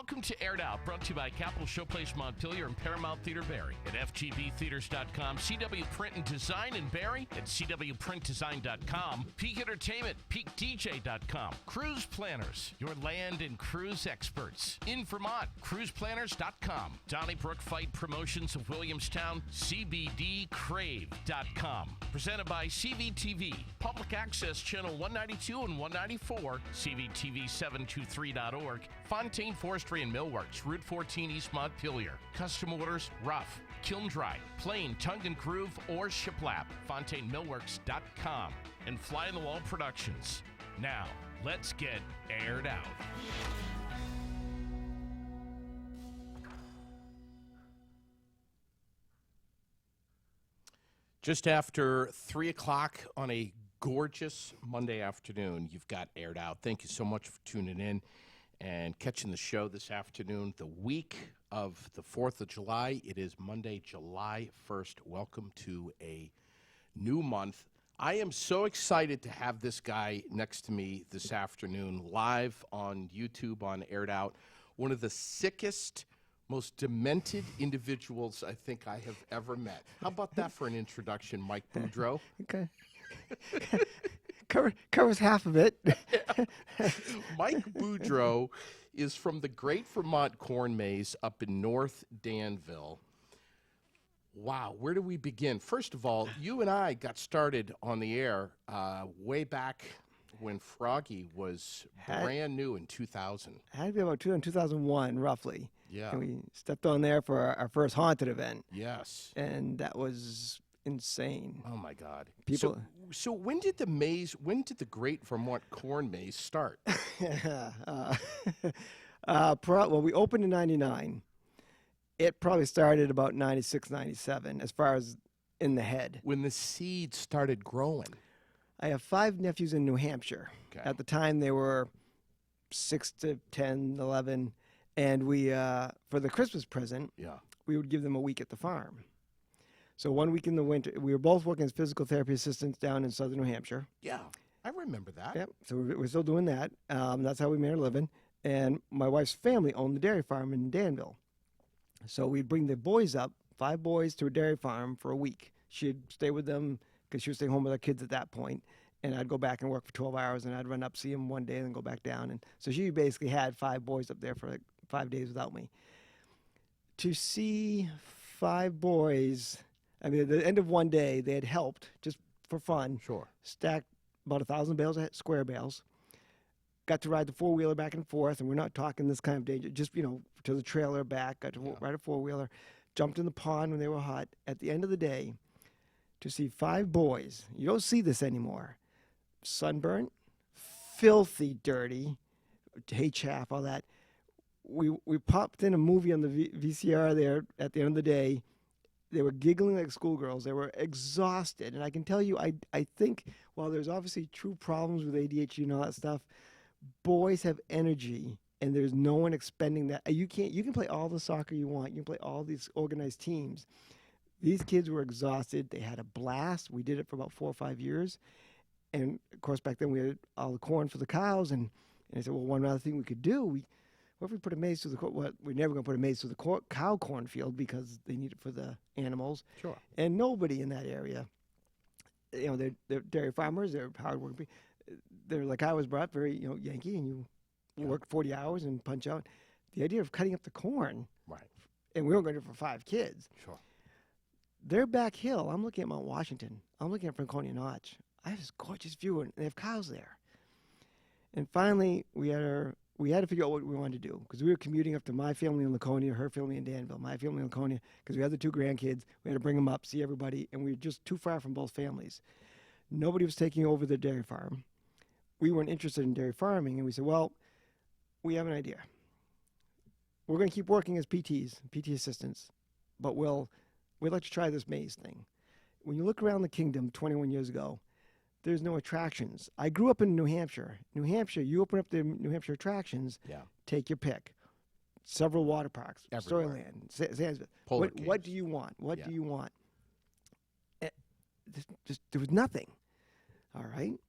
Welcome to Aired Out, brought to you by Capitol Showplace Montpelier and Paramount Theater Barrie. At FGBtheaters.com, CW Print and Design in Barrie, at CWPrintDesign.com, Peak Entertainment, PeakDJ.com, Cruise Planners, your land and cruise experts. In Vermont, CruisePlanners.com, Donnybrook Fight Promotions of Williamstown, CBDCrave.com. Presented by CVTV, Public Access Channel 192 and 194, CVTV723.org, Fontaine Forestry and Millworks, Route 14 East Montpelier. Custom orders, rough, kiln dry, plain, tongue and groove, or shiplap. FontaineMillworks.com and Fly on the Wall Productions. Now, let's get aired out. Just after 3 o'clock on a gorgeous Monday afternoon, you've got Aired Out. Thank you so much for tuning in and catching the show this afternoon. The week of the 4th of July, it is Monday, July 1st. Welcome to a new month. I am so excited to have this guy next to me this afternoon, live on YouTube on Aired Out. One of the sickest, most demented individuals I think I have ever met. How about that for an introduction, Mike Beaudreau? Okay. Covers half of it. Mike Beaudreau is from the Great Vermont Corn Maze up in North Danville. Wow, where do we begin? First of all, you and I got started on the air way back when Froggy was brand new in 2000. Had to be about 2001, roughly. Yeah. And we stepped on there for our first Haunted event. Yes. And that was insane. Oh, my God. People. So when did the Great Vermont Corn Maze start? Well, we opened in 99. It probably started about 96, 97, as far as in the head. When the seeds started growing. I have 5 nephews in New Hampshire. Okay. At the time, they were 6 to 10, 11. And we, for the Christmas present, we would give them a week at the farm. So 1 week in the winter, we were both working as physical therapy assistants down in southern New Hampshire. Yeah, I remember that. Yep. So we're still doing that. That's how we made our living. And my wife's family owned the dairy farm in Danville. So we'd bring the boys up, 5 boys, to a dairy farm for a week. She'd stay with them because she was staying home with our kids at that point. And I'd go back and work for 12 hours, and I'd run up, see them one day, and then go back down. And so she basically had 5 boys up there for like 5 days without me. To see 5 boys, I mean, at the end of one day, they had helped, just for fun, stacked about 1,000 bales, square bales, got to ride the 4-wheeler back and forth, and we're not talking this kind of danger, just, to the trailer back, got to ride a 4-wheeler, jumped in the pond when they were hot. At the end of the day, to see 5 boys, you don't see this anymore, sunburnt, filthy dirty, hay chaff, all that. We popped in a movie on the VCR there at the end of the day. They were giggling like schoolgirls. They were exhausted. And I can tell you, I think while there's obviously true problems with ADHD and all that stuff, boys have energy, and there's no one expending that. You can play all the soccer you want. You can play all these organized teams. These kids were exhausted. They had a blast. We did it for about 4 or 5 years. And, of course, back then we had all the corn for the cows. And I said, well, one other thing we could do, what if we put a maze through we're never going to put a maze through the cow cornfield because they need it for the animals. Sure. And nobody in that area, they're dairy farmers, they're hardworking. They're like I was brought up, very, Yankee, and you work 40 hours and punch out. The idea of cutting up the corn. Right. And we were going to do it for 5 kids. Sure. They're back hill. I'm looking at Mount Washington. I'm looking at Franconia Notch. I have this gorgeous view, and they have cows there. And finally, we had to figure out what we wanted to do, because we were commuting up to my family in Laconia, her family in Danville, my family in Laconia, because we had the 2 grandkids. We had to bring them up, see everybody, and we were just too far from both families. Nobody was taking over the dairy farm. We weren't interested in dairy farming, and we said, well, we have an idea. We're going to keep working as PT assistants, but we'd like to try this maze thing. When you look around the kingdom 21 years ago, there's no attractions. I grew up in New Hampshire. New Hampshire, you open up the New Hampshire attractions, take your pick. Several water parks, Storyland, Sandsville. What do you want? What do you want? There was nothing. All right.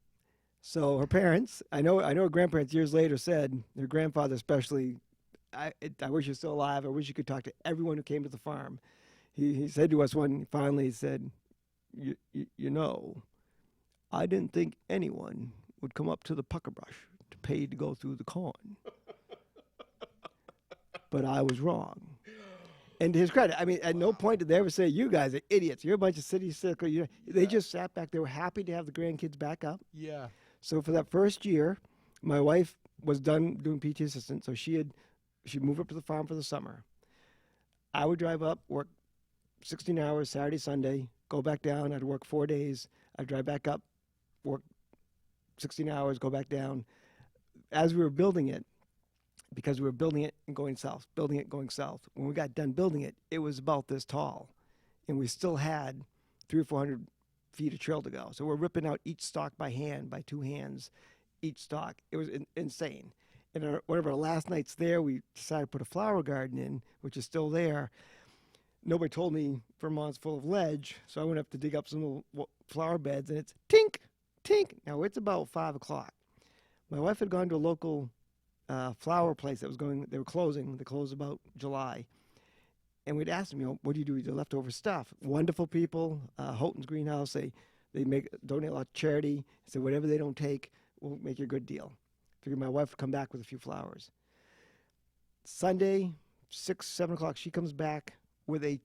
So her parents, I know her grandparents years later said, her grandfather especially, I wish you're still alive. I wish you could talk to everyone who came to the farm. He said to us finally, he said, you know, I didn't think anyone would come up to the pucker brush to pay to go through the corn. But I was wrong. And to his credit, I mean, at no point did they ever say, you guys are idiots. You're a bunch of city sick. They just sat back. They were happy to have the grandkids back up. Yeah. So for that first year, my wife was done doing PT assistant, so she'd moved up to the farm for the summer. I would drive up, work 16 hours Saturday, Sunday, go back down. I'd work 4 days. I'd drive back up, work 16 hours, go back down. As we were building it, because we were building it and going south, building it, going south. When we got done building it, it was about this tall, and we still had 300 or 400 feet of trail to go. So we're ripping out each stalk by hand, by two hands, each stalk. It was insane. And one of our last nights there, we decided to put a flower garden in, which is still there. Nobody told me Vermont's full of ledge, so I went up to dig up some little flower beds, and it's tink, tink. Now it's about 5 o'clock. My wife had gone to a local flower place that was going. They were closing. They closed about July, and we'd asked them, what do you do with the leftover stuff? Wonderful people. Houghton's Greenhouse. They donate a lot to charity. So whatever they don't take, we'll make you a good deal. Figured my wife would come back with a few flowers. Sunday, 6, 7 o'clock, she comes back with a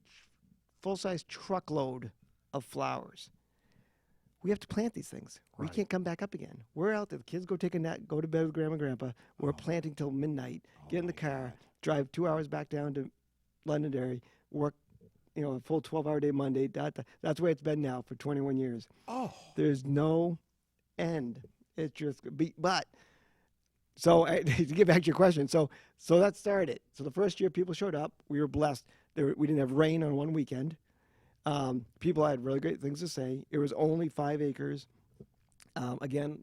full-size truckload of flowers. We have to plant these things. Right. We can't come back up again. We're out there. The kids go take a nap, go to bed with Grandma and Grandpa. We're planting till midnight. Get in the car, drive 2 hours back down to Londonderry, work, a full 12-hour day Monday. That's the way it's been now for 21 years. Oh. There's no end. It's just So to get back to your question, so that started. So the first year people showed up. We were blessed. We didn't have rain on one weekend. People had really great things to say. It was only 5 acres. Again,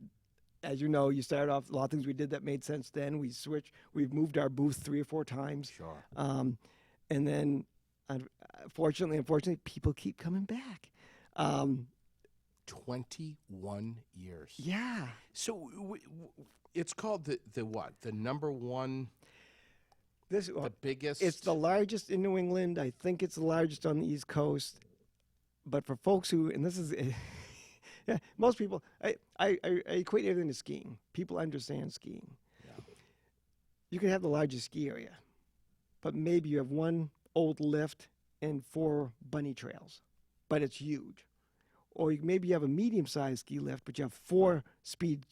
as you know, you started off a lot of things we did that made sense then. We switched. We've moved our booth 3 or 4 times. Sure. And then, unfortunately, people keep coming back. 21 years. Yeah. So it's called the what? The number one. The biggest. It's the largest in New England. I think it's the largest on the East Coast. But for folks who, and this is, yeah, most people, I equate everything to skiing. People understand skiing. Yeah. You can have the largest ski area, but maybe you have one old lift and 4 bunny trails, but it's huge. Or maybe you have a medium-sized ski lift, but you have 4 speed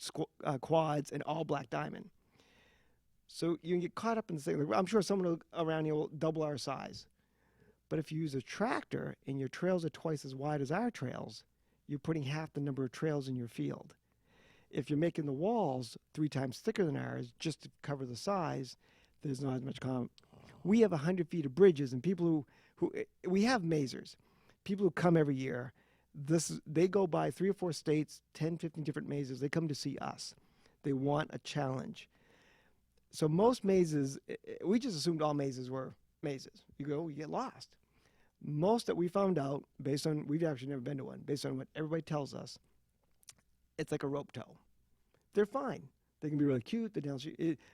quads and all black diamond. So you can get caught up in the thing. I'm sure someone around here will double our size. But if you use a tractor and your trails are twice as wide as our trails, you're putting half the number of trails in your field. If you're making the walls 3 times thicker than ours just to cover the size, there's not as much We have 100 feet of bridges, and people who we have mazers. People who come every year, they go by 3 or 4 states, 10, 15 different mazes. They come to see us. They want a challenge. So most mazes, we just assumed all mazes were mazes. You go, you get lost. Most that we found out, based on, we've actually never been to one, based on what everybody tells us, it's like a rope tow. They're fine. They can be really cute.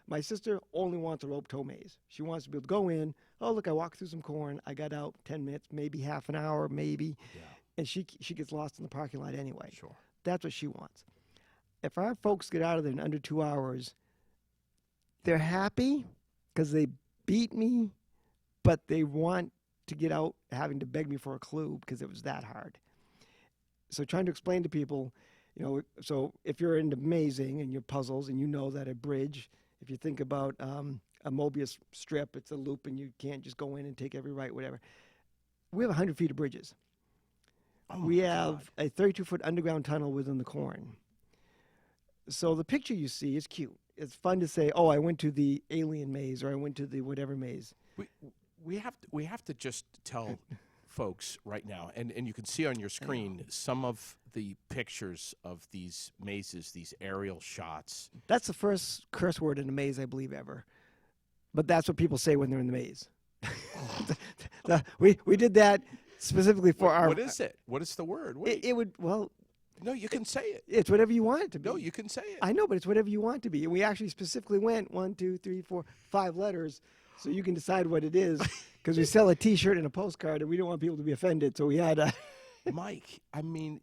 My sister only wants a rope tow maze. She wants to be able to go in, oh, look, I walked through some corn. I got out 10 minutes, maybe half an hour, maybe. Yeah. And she gets lost in the parking lot anyway. Sure. That's what she wants. If our folks get out of there in under 2 hours, they're happy because they beat me, but they want to get out having to beg me for a clue because it was that hard. So trying to explain to people, so if you're into mazing and your puzzles and you know that a bridge, if you think about a Mobius strip, it's a loop and you can't just go in and take every right, whatever. We have 100 feet of bridges. Oh we have a 32-foot underground tunnel within the corn. So the picture you see is cute. It's fun to say, oh, I went to the alien maze or I went to the whatever maze. We have to just tell folks right now, and you can see on your screen some of the pictures of these mazes, these aerial shots. That's the first curse word in a maze, I believe, ever. But that's what people say when they're in the maze. We did that specifically for our... What is it? What is the word? It would, well... No, you can say it. It's whatever you want it to be. No, you can say it. I know, but it's whatever you want it to be. And we actually specifically went 1, 2, 3, 4, 5 letters. So you can decide what it is, because we sell a T-shirt and a postcard, and we don't want people to be offended. So we had Mike, I mean,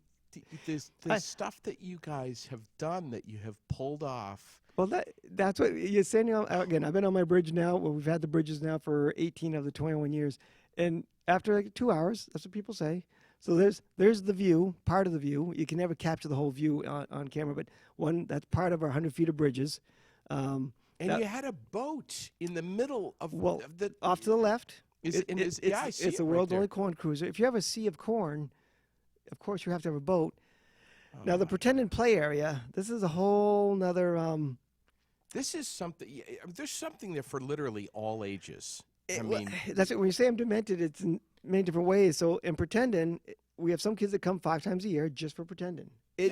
there's stuff that you guys have done that you have pulled off. well, that's what you're saying. Again, I've been on my bridge now. Well, we've had the bridges now for 18 of the 21 years, and after like 2 hours, that's what people say. So there's the view, part of the view. You can never capture the whole view on camera, but that's part of our 100 feet of bridges. And you had a boat in the middle of the off to the left. I see it's it the right world's there. only corn cruiser. If you have a sea of corn, of course you have to have a boat. Now the pretend and play area. This is a whole nother. This is something. There's something there for literally all ages. I mean, That's it. When you say I'm demented, it's in many different ways. So in pretending, we have some kids that come 5 times a year just for pretending. It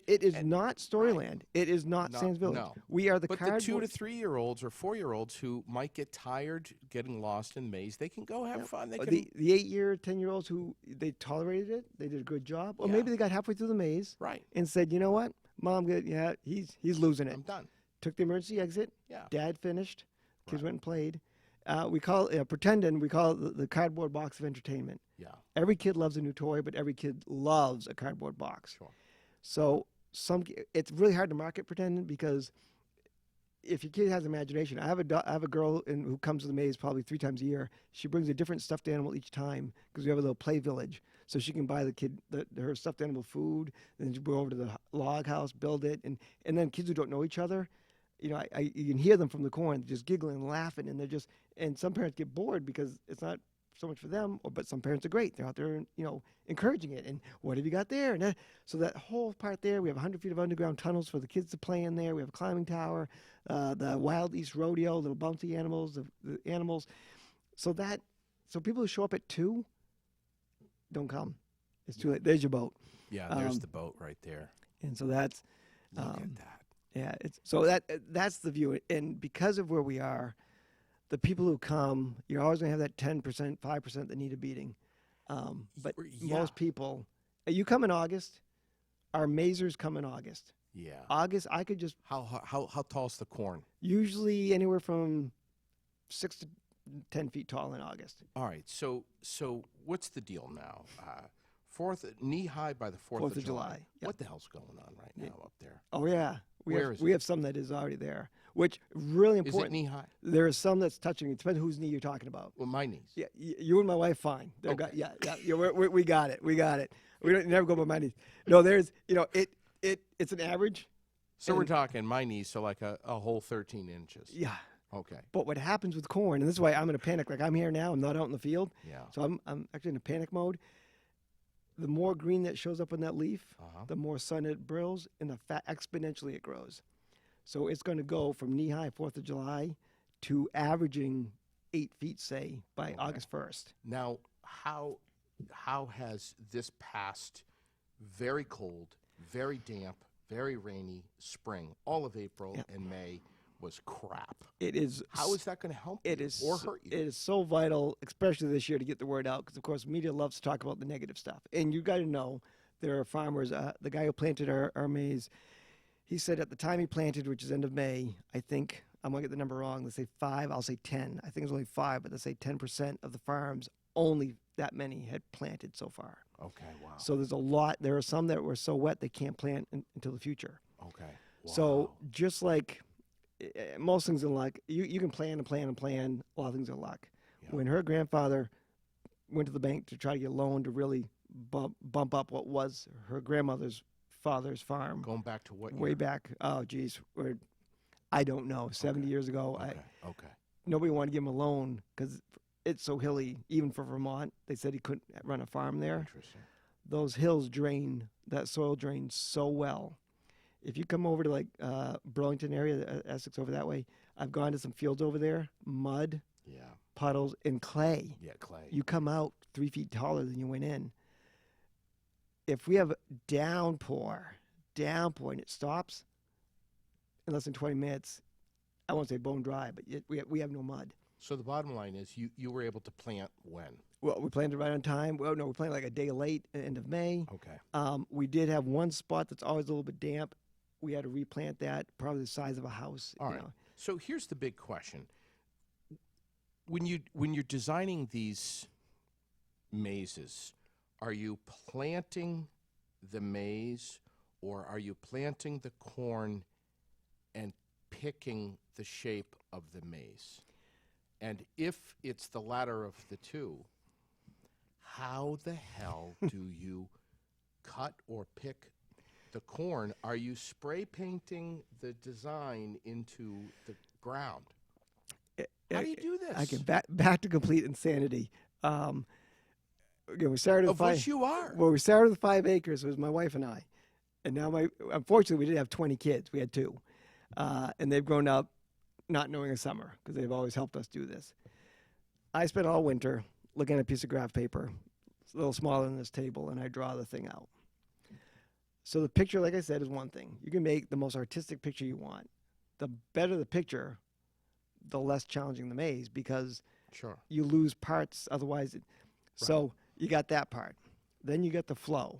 is not Storyland. It is not Sands Village. No. We are the but cardboard. the 2 to 3 year olds or 4 year olds who might get tired getting lost in maze, they can go have fun. They can. The 8-year, 10-year-olds who they tolerated it, they did a good job, or maybe they got halfway through the maze, right, and said, you know what, Mom, he's losing it. I'm done. Took the emergency exit. Yeah. Dad finished. Kids went and played. We call it pretending. We call it the cardboard box of entertainment. Yeah. Every kid loves a new toy, but every kid loves a cardboard box. Sure. So it's really hard to market pretending, because if your kid has imagination, I have a girl who comes to the maze probably 3 times a year. She brings a different stuffed animal each time, because we have a little play village, so she can buy the kid her stuffed animal food. And then she go over to the log house, build it, and then kids who don't know each other. You know, you can hear them from the corner just giggling and laughing, and some parents get bored because it's not so much for them, but some parents are great. They're out there, encouraging it. And what have you got there? And so that whole part there, we have 100 feet of underground tunnels for the kids to play in there. We have a climbing tower, the Wild East Rodeo, little bouncy animals, the animals. So people who show up at 2, don't come. It's too late. There's your boat. Yeah, there's the boat right there. And so that's Look at that. Yeah, that's the view, and because of where we are, the people who come, you're always gonna have that 10%, 5% that need a beating, but most people, you come in August, our mazers come in August. Yeah. August, I could just how tall's the corn? usually anywhere from 6 to 10 feet tall in August. All right, so what's the deal now? Knee high by the 4th of July. Yep. What the hell's going on right now up there? Oh yeah, Where is we it? have some that is already there, which really important. Is it knee high? There is some that's touching. It depends whose knee you're talking about. Well, my knees. Yeah, you and my wife, fine. Okay. Yeah, we got it. We don't never go by my knees. No, there's, it's an average. So we're talking my knees, so like a whole 13 inches. Yeah. Okay. But what happens with corn, and this is why I'm in a panic. Like I'm here now, I'm not out in the field. Yeah. So I'm actually in a panic mode. The more green that shows up on that leaf, the more sun it brills, and the fat exponentially it grows. So it's going to go from knee high 4th of July to averaging 8 feet, say, by August 1st. Now, how has this past very cold, very damp, very rainy spring, all of April and May was crap? It is. How is that going to help you or hurt you? It is so vital, especially this year, to get the word out, because of course media loves to talk about the negative stuff. And you got to know, there are farmers. The guy who planted our maize, he said at the time he planted, which is end of May, I think I'm gonna get the number wrong. Let's say 5. I'll say 10. I think it's only 5, but let's say 10% of the farms, only that many had planted so far. Okay. Wow. So there's a lot. There are some that were so wet they can't plant until the future. Okay. Wow. So just like most things in life, you can plan and plan and plan. A lot of things are luck. Yeah. When her grandfather went to the bank to try to get a loan to really bump up what was her grandmother's father's farm. Going back to what year? Way back, oh geez, I don't know, 70 years ago. Okay. Nobody wanted to give him a loan because it's so hilly, even for Vermont. They said he couldn't run a farm there. Interesting. Those hills that soil drains so well. If you come over to like Burlington area, Essex over that way, I've gone to some fields over there, mud, puddles, and clay. Yeah, clay. You come out 3 feet taller than you went in. If we have downpour, and it stops in less than 20 minutes, I won't say bone dry, but we have no mud. So the bottom line is you were able to plant when? Well, we planted right on time. Well, no, we planted like a day late, end of May. Okay. We did have one spot that's always a little bit damp. We had to replant that, probably the size of a house. All right. So here's the big question. when you're designing these mazes, are you planting the maze, or are you planting the corn and picking the shape of the maze? And if it's the latter of the two, how the hell do you cut or pick the corn? Are you spray painting the design into the ground? How do you do this? I get back to complete insanity. We started with Of which you are. Well, we started with 5 acres. It was my wife and I, and now unfortunately we didn't have 20 kids. We had 2, and they've grown up not knowing a summer because they've always helped us do this. I spent all winter looking at a piece of graph paper, it's a little smaller than this table, and I draw the thing out. So the picture, like I said, is one thing. You can make the most artistic picture you want. The better the picture, the less challenging the maze, because Sure. you lose parts otherwise. So you got that part. Then you got the flow.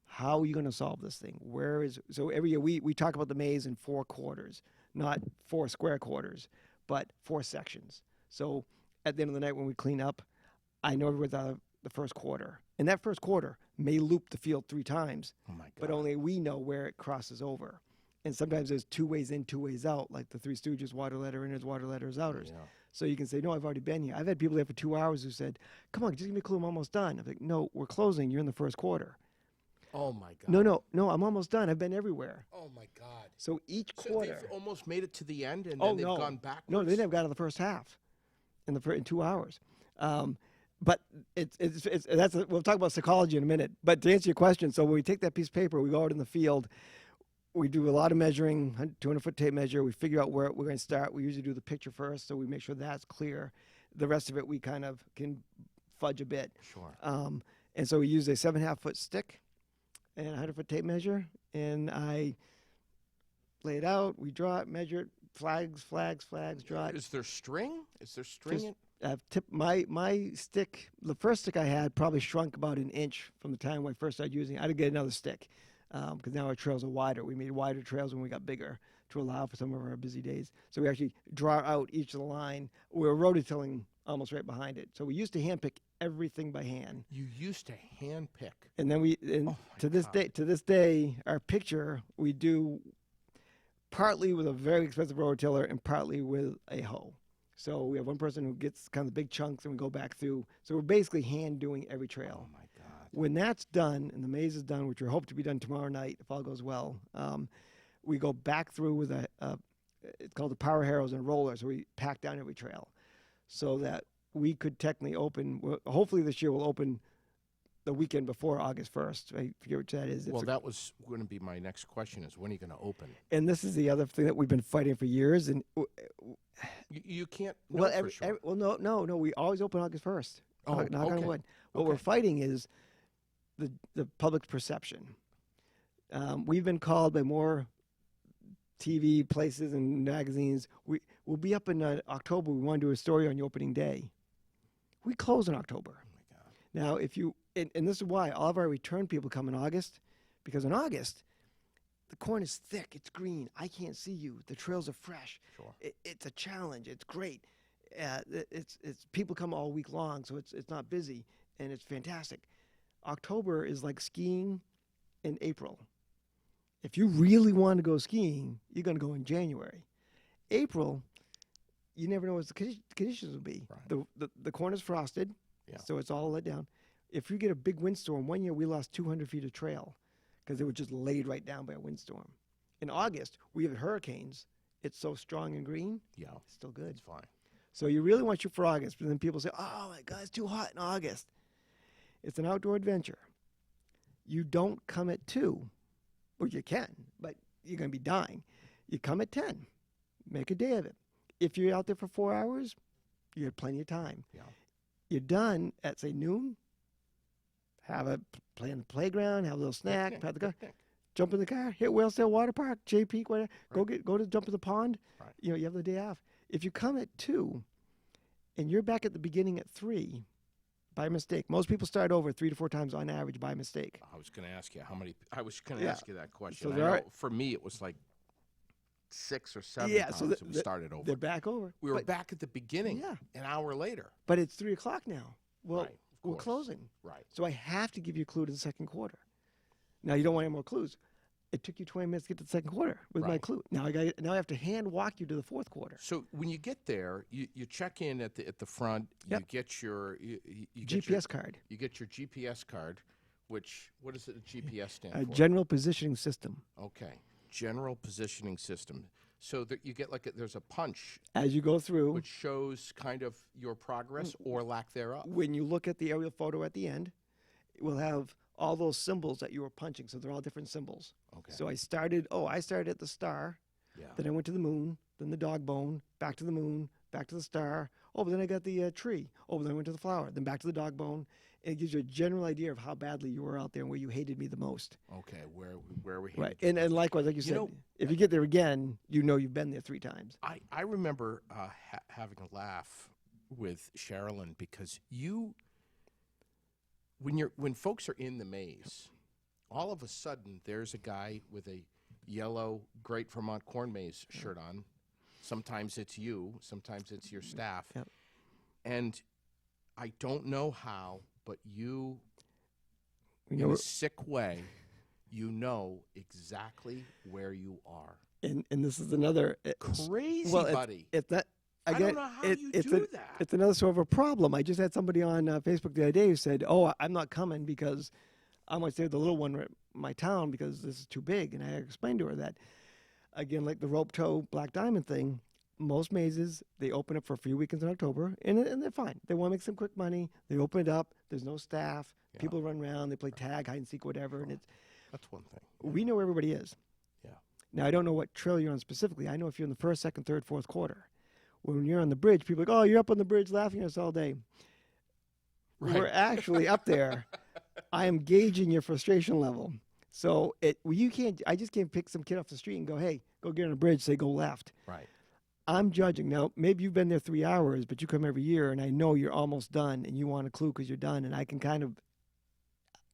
How are you going to solve this thing? So every year we talk about the maze in 4 quarters, not 4 square quarters, but 4 sections. So at the end of the night when we clean up, I know everyone's out of the first quarter. And that first quarter may loop the field 3 times, Oh my God. but only we know where it crosses over. And sometimes there's 2 ways in, 2 ways out, like the Three Stooges, water letter inners, water letters outers. Yeah. So you can say, no, I've already been here. I've had people there for 2 hours who said, come on, just give me a clue, I'm almost done. I'm like, no, we're closing, you're in the first quarter. Oh my God. No, I'm almost done. I've been everywhere. Oh my God. So each So quarter. they've almost made it to the end, and Oh, then they've no. gone backwards. No, they never got to the first half in 2 hours. But we'll talk about psychology in a minute. But to answer your question, so when we take that piece of paper, we go out in the field, we do a lot of measuring, 200-foot tape measure. We figure out where we're going to start. We usually do the picture first, so we make sure that's clear. The rest of it, we kind of can fudge a bit. Sure. And so we use a 7.5-foot stick and a 100-foot tape measure, and I lay it out. We draw it, measure it, flags, draw it. Is there string? Is there string? I've tipped my stick. The first stick I had probably shrunk about an inch from the time when I first started using it. I had to get another stick because now our trails are wider. We made wider trails when we got bigger to allow for some of our busy days. So we actually draw out each of the line. We were rototilling almost right behind it. So we used to hand pick everything by hand. You used to hand pick. And then to this day, our picture we do partly with a very expensive rototiller and partly with a hoe. So we have one person who gets kind of the big chunks, and we go back through. So we're basically hand doing every trail. Oh my God. When that's done and the maze is done, which we hope to be done tomorrow night if all goes well, we go back through with it's called the power harrows and rollers. So we pack down every trail so that we could technically open. Hopefully this year we'll open the weekend before August 1st. I forget which that is. Well, that was going to be my next question: is when are you going to open? And this is the other thing that we've been fighting for years. And You can't know for sure. No. We always open August 1st. Oh, knock on okay. wood. What Okay. we're fighting is the public's perception. We've been called by more TV places and magazines. We'll be up in October. We want to do a story on your opening day. We close in October. Oh my God. Now, if you and this is why all of our return people come in August, because in August the corn is thick, it's green. I can't see you. The trails are fresh. Sure. It's a challenge. It's great. It's people come all week long, so it's not busy and it's fantastic. October is like skiing in April. If you really want to go skiing, you're going to go in January. April, you never know what the conditions will be. Right. The corn is frosted, Yeah. so it's all let down. If you get a big windstorm, one year we lost 200 feet of trail because it was just laid right down by a windstorm. In August, we have hurricanes. It's so strong and green, Yeah. it's still good. It's fine. So you really want to shoot for August, but then people say, oh my God, it's too hot in August. It's an outdoor adventure. You don't come at 2, or you can, but you're going to be dying. You come at 10. Make a day of it. If you're out there for 4 hours, you have plenty of time. Yeah. You're done at, say, noon. Play in the playground, have a little snack, pat the car, jump in the car, hit Whalesdale Water Park, Jay Peak, whatever. Right. Go to jump in the pond. Right. You have the day off. If you come at 2 and you're back at the beginning at 3, by mistake. Most people start over 3 to 4 times on average by mistake. I was going to ask you how many. I was going to Yeah. ask you that question. So I there know are- for me, it was like 6 or 7 Yeah, times so and we started over. they're back over. We were But- back at the beginning Yeah. an hour later. But it's 3:00 now. Well, Right, of we're course. closing. Right. So I have to give you a clue to the second quarter. Now you don't want any more clues. It took you 20 minutes to get to the second quarter with my Right. clue. Now I have to hand walk you to the fourth quarter. So when you get there, you check in at the front. Yep. You get your you get GPS card. You get your GPS card, which what does the GPS stand for? General positioning system. Okay, general positioning system. So that you get there's a punch As you go through, which shows kind of your progress or lack thereof. when you look at the aerial photo at the end, it will have all those symbols that you were punching. So they're all different symbols. Okay. So I started at the star. Yeah. Then I went to the moon, then the dog bone, back to the moon, back to the star. Oh, but then I got the tree. Oh, but then I went to the flower, then back to the dog bone. And it gives you a general idea of how badly you were out there and where you hated me the most. Okay. Where we Right. hated And likewise, like you said, know, if you get there again, you know you've been there 3 times. I remember having a laugh with Sherilyn because when folks are in the maze, all of a sudden there's a guy with a yellow Great Vermont Corn Maze shirt on. Sometimes it's you, sometimes it's your staff. Yep. And I don't know how, but you, You in know, a sick way, you know exactly where you are. and this is another Crazy, well, buddy. It's that I don't know how you do that. It's another sort of a problem. I just had somebody on Facebook the other day who said, "Oh, I'm not coming because I'm going to stay with the little one at my town because this is too big." And I explained to her that, again, like the rope toe black diamond thing, most mazes they open up for a few weekends in October, and they're fine. They want to make some quick money. They open it up. There's no staff. Yeah. People run around. They play tag, hide and seek, whatever. And That's one thing. we know where everybody is. Yeah. Now I don't know what trail you're on specifically. I know if you're in the first, second, third, fourth quarter. When you're on the bridge, people are like, "Oh, you're up on the bridge laughing at us all day." Right. We're actually up there. I am gauging your frustration level. So you can't. I just can't pick some kid off the street and go, "Hey, go get on the bridge." Say, "Go left." Right. I'm judging now. Maybe you've been there 3 hours, but you come every year, and I know you're almost done, and you want a clue because you're done, and I can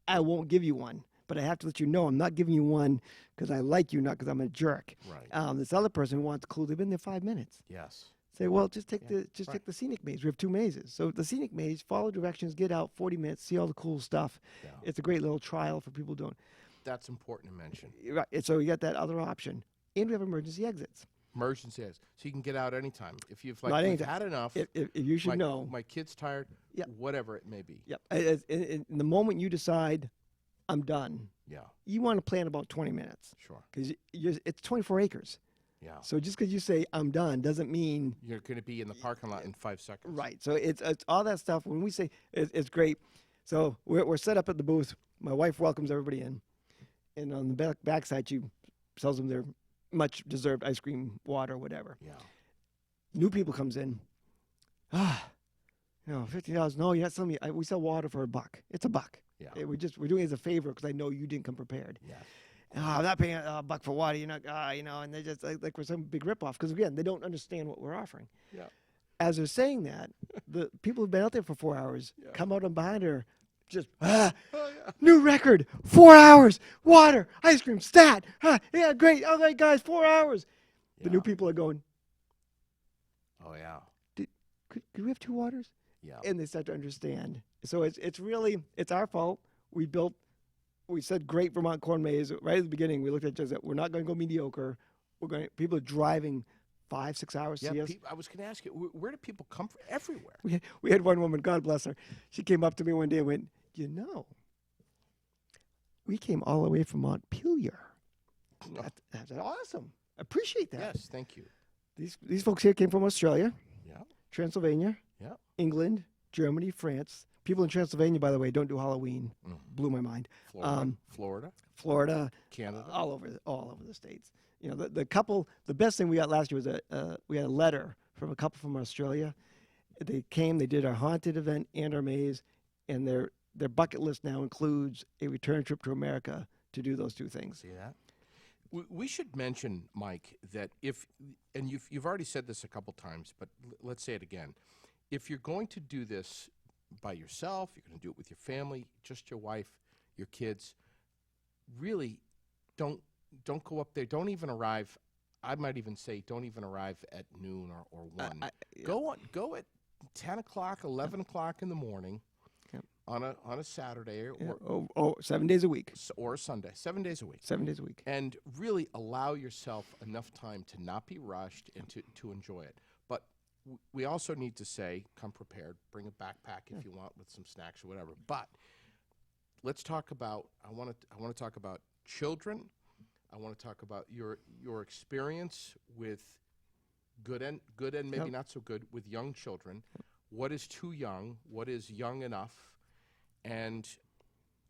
I won't give you one, but I have to let you know I'm not giving you one because I like you, not because I'm a jerk. Right. This other person wants a clue. They've been there 5 minutes. Yes. Say, well, just take Yeah, take the scenic maze. We have 2 mazes. So the scenic maze, follow directions, get out 40 minutes, see all the cool stuff. Yeah. It's a great little trial for people who don't. That's important to mention. Right. And so you got that other option. And we have emergency exits. Emergency exit. So you can get out anytime. If you've Not you've anytime. had enough, If you should know. my kid's tired, Yep. whatever it may be. Yep. In the moment you decide, I'm done, Yeah, you want to plan about 20 minutes sure. because it's 24 acres. Yeah. So just because you say I'm done doesn't mean You're going to be in the parking lot in 5 seconds. right. So it's all that stuff. When we say it's great, so we're set up at the booth. My wife welcomes everybody in, and on the backside she sells them their much deserved ice cream, water, whatever. Yeah. New people comes in. $15. No, you're not selling me. We sell water for $1. It's $1. Yeah. We're doing it as a favor because I know you didn't come prepared. Yeah. I'm not paying $1 for water. You're not, and they're just like we're some big ripoff because again they don't understand what we're offering. Yeah. As they're saying that, the people who've been out there for 4 hours Yeah. come out and behind her, just Oh, yeah. new record, 4 hours, water, ice cream, stat. Yeah, great. All right, guys, 4 hours. The Yeah. new people are going, Oh, yeah. could we have 2 waters? Yeah. And they start to understand. So it's really our fault. We said great Vermont corn maze right at the beginning. We looked at just that we're not going to go mediocre. People are driving 5-6 hours to see us. I was going to ask you, where do people come from? Everywhere. We had one woman, God bless her. She came up to me one day and went, we came all the way from Montpelier. That's awesome. I appreciate that. Yes, thank you. These folks here came from Australia, Yeah. Transylvania, Yeah. England, Germany, France. People in Transylvania, by the way, don't do Halloween. Mhm. Blew my mind. Florida, Florida, Canada. all over the states. The best thing we got last year was we had a letter from a couple from Australia. They came, they did our haunted event and our maze, and their bucket list now includes a return trip to America to do those 2 things. See that? We should mention, Mike, that and you've already said this a couple times, but let's say it again. If you're going to do this by yourself, you're going to do it with your family, just your wife, your kids, really don't go up there. Don't even arrive I might even say don't even arrive at noon or 1. Yeah. Go at 10 o'clock, 11 o'clock in the morning Yep. on a Saturday Yeah. or 7 days a week. or a Sunday, 7 days a week. 7 days a week. And really allow yourself enough time to not be rushed and to enjoy it. But we also need to say, come prepared, bring a backpack if you want with some snacks or whatever. But let's talk about, I want to talk about children. I want to talk about your experience with good and maybe Yep. not so good with young children. What is too young? What is young enough? And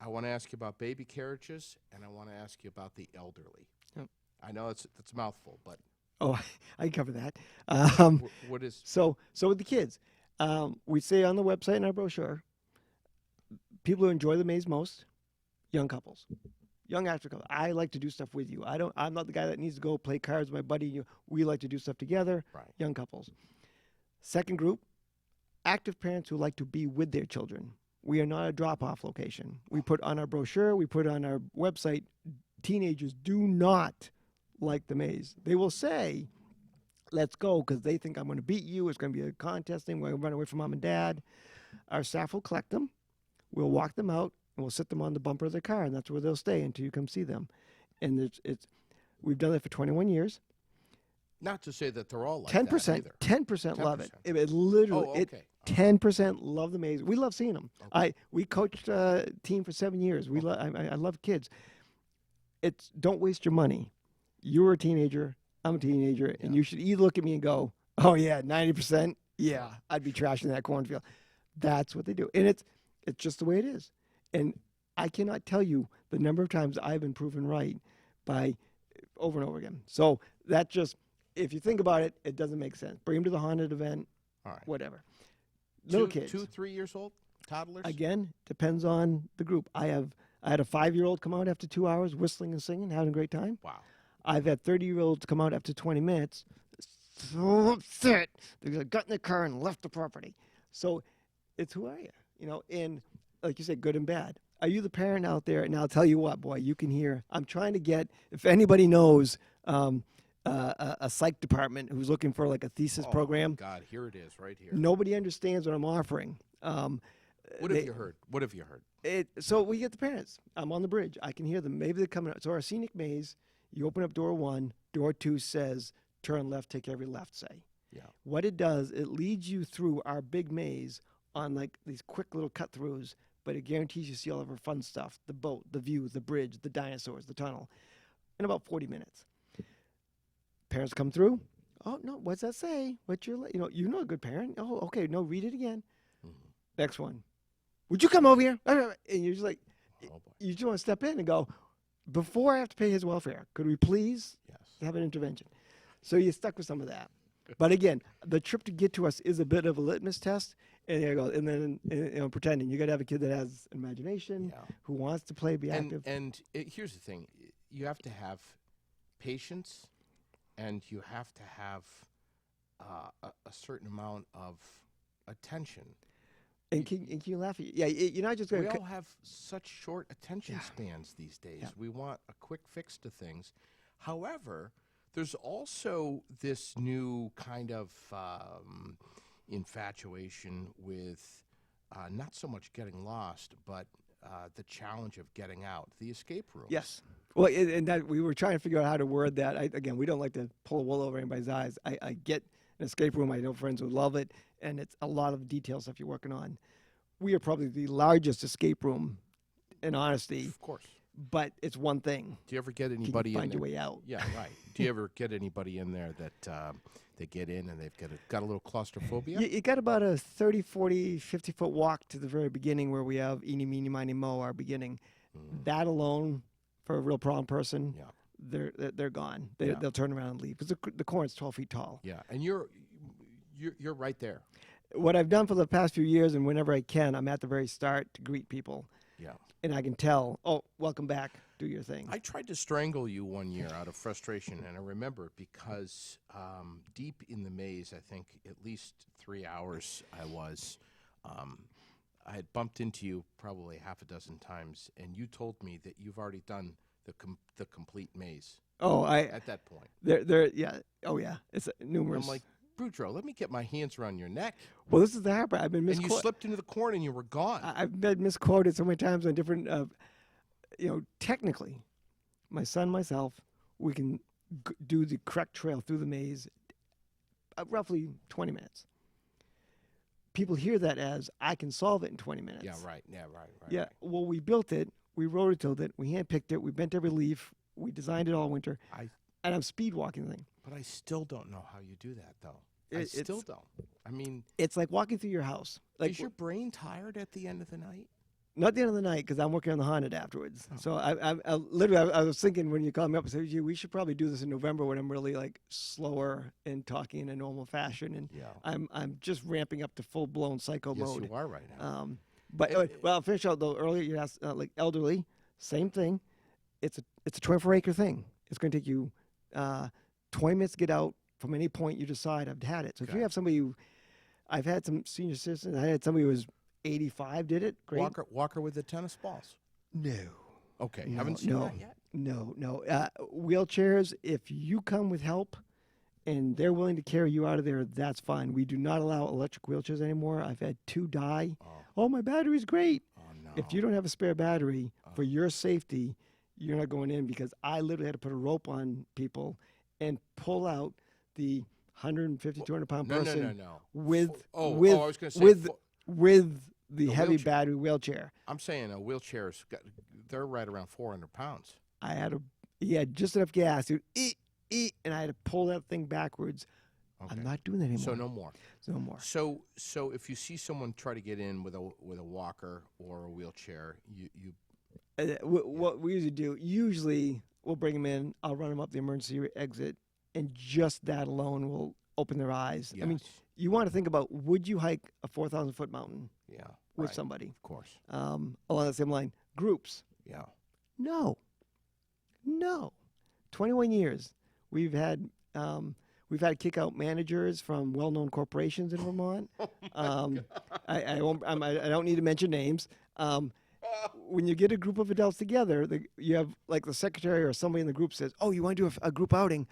I want to ask you about baby carriages, and I want to ask you about the elderly. Yep. I know that's a mouthful, but Oh, I can cover that. what is So with the kids, we say on the website in our brochure, people who enjoy the maze most, young couples, young active couples. I like to do stuff with you. I'm not the guy that needs to go play cards with my buddy. We like to do stuff together. right? Young couples. Second group, active parents who like to be with their children. We are not a drop-off location. We put on our brochure, we put on our website, teenagers do not like the maze. They will say, let's go, because they think I'm going to beat you. It's going to be a contest thing. We're going to run away from mom and dad. Our staff will collect them. We'll walk them out, and we'll sit them on the bumper of their car, and that's where they'll stay until you come see them. And we've done that for 21 years. Not to say that they're all like 10%, that either. 10% love it. 10%. It literally, Oh, okay. 10% love the maze. We love seeing them. Okay. We coached a team for 7 years. I love kids. It's don't waste your money. You're a teenager. I'm a teenager, and you should either look at me and go, "Oh yeah, 90%. Yeah, I'd be trashing that cornfield." That's what they do, and it's just the way it is. And I cannot tell you the number of times I've been proven right by over and over again. So that just, if you think about it, it doesn't make sense. Bring them to the haunted event, All right. whatever. Little kids. 2, 3 years old, toddlers. Again, depends on the group. I had a 5-year-old come out after 2 hours whistling and singing, having a great time. Wow. I've had 30-year-olds come out after 20 minutes, so upset they got in the car and left the property. So it's who are you? And like you said, good and bad. Are you the parent out there? And I'll tell you what, boy, you can hear. I'm trying to get, if anybody knows a psych department who's looking for like a thesis program. God, here it is, right here. Nobody understands what I'm offering. What have you heard? What have you heard? So we get the parents. I'm on the bridge. I can hear them. Maybe they're coming out. So our scenic maze, you open up door 1, door 2 says, turn left, take every left, say. Yeah. What it does, it leads you through our big maze on like these quick little cut-throughs, but it guarantees you see all of our fun stuff, the boat, the view, the bridge, the dinosaurs, the tunnel, in about 40 minutes. Parents come through. Oh, no, what's that say? What's your, a good parent. Oh, okay, no, read it again. Mm-hmm. Next one. Would you come over here? And you're just like, Oh, boy. you just want to step in and go, before I have to pay his welfare, could we please Yes. have an intervention? So you're stuck with some of that. But again, the trip to get to us is a bit of a litmus test. And there you go. And then, pretending. You got to have a kid that has imagination, Yeah. who wants to play, be active. And here's the thing. You have to have patience, and you have to have a certain amount of attention. And can you laugh at you? Yeah, you're not just going We to. all have such short attention Yeah. spans these days. Yeah. We want a quick fix to things. However, there's also this new kind of infatuation with not so much getting lost, but the challenge of getting out, the escape room. Yes. Well, and that we were trying to figure out how to word that. Again, we don't like to pull wool over anybody's eyes. I get an escape room. I know friends who love it, and it's a lot of detail stuff you're working on. We are probably the largest escape room, in honesty, Of course. but it's one thing. Do you ever get Can anybody you find in your there? way out? Yeah, right. Do you ever get anybody in there that they get in and they've got a little claustrophobia? You got about a 30, 40, 50-foot walk to the very beginning where we have eeny, meeny, miny, mo, our beginning. That alone, for a real problem person, Yeah. they're gone. Yeah. They'll turn around and leave because the corn's 12 feet tall. Yeah, and you're right there. What I've done for the past few years, and whenever I can, I'm at the very start to greet people. Yeah. And I can tell, oh, welcome back, do your thing. I tried to strangle you one year out of frustration, and I remember because deep in the maze, I think at least 3 hours I had bumped into you probably half a dozen times, and you told me that you've already done the complete maze. Oh, at that point. yeah. Oh, yeah. It's numerous. I'm like, Beaudreau, let me get my hands around your neck. well, this is the hard part. I've been And you misquoted. slipped into the corner and you were gone. I've been misquoted so many times on different, technically, my son and myself, we can do the correct trail through the maze roughly 20 minutes. People hear that as, I can solve it in 20 minutes. Yeah, right. Yeah, right. Yeah, Right. well, we built it, we rototilled it, we hand-picked it, we bent every leaf, we designed it all winter, and I'm speed walking the thing. But I still don't know how you do that, though. I It's- still don't. I mean, It's like walking through your house. Like, is your brain tired at the end of the night? not the end of the night, because I'm working on the haunted afterwards. Oh. So I literally, I was thinking when you called me up, I said, "Gee, we should probably do this in November when I'm really like slower and talking in a normal fashion." And Yeah. I'm just ramping up to full blown psycho Yes, mode. you are right now. But well, I'll finish out though. Earlier you asked like elderly, same thing. It's a 24-acre thing. It's going to take you 20 minutes to get out from any point you decide I've had it. So if Okay. you have somebody I've had some senior citizens. I had somebody who was 85 did it. Great. Walker with the tennis balls. No. Okay, No, haven't seen no. that yet. No. Wheelchairs, if you come with help and they're willing to carry you out of there, that's fine. We do not allow electric wheelchairs anymore. I've had 2 die. Oh, my battery's great. Oh no. If you don't have a spare battery, for your safety, you're not going in, because I literally had to put a rope on people and pull out the 150, 200-pound person No. with I with was going to say. with the The heavy wheelchair. battery wheelchair. I'm saying a wheelchair's they're right around 400 pounds. I had just enough gas, dude. And I had to pull that thing backwards. Okay. I'm not doing that anymore. So no more. No more. So if you see someone try to get in with a walker or a wheelchair, you What we usually we'll bring them in. I'll run them up the emergency exit, and just that alone will open their eyes. yes. I mean, you want to think about, would you hike a 4,000-foot mountain yeah, with right, somebody? of course. Along the same line, groups. Yeah. No. 21 years. We've had kick out managers from well-known corporations in Vermont. I don't need to mention names. When you get a group of adults together, you have like the secretary or somebody in the group says, "Oh, you want to do a group outing?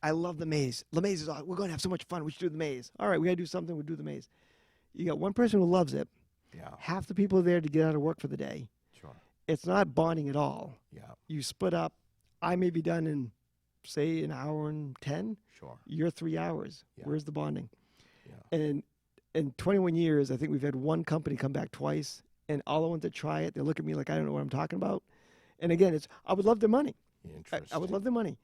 I love the maze. The maze is awesome. We're going to have so much fun. We should do the maze. All right, we got to do something. We'll do the maze." You got one person who loves it. Yeah. Half the people are there to get out of work for the day. Sure. It's not bonding at all. Yeah. You split up. I may be done in, say, an hour and 10. Sure. You're 3 hours. Yeah. Where's the bonding? Yeah. And in 21 years, I think we've had one company come back twice, and all the ones that try it, they look at me like I don't know what I'm talking about. And again, I would love their money. Interesting. I would love their money.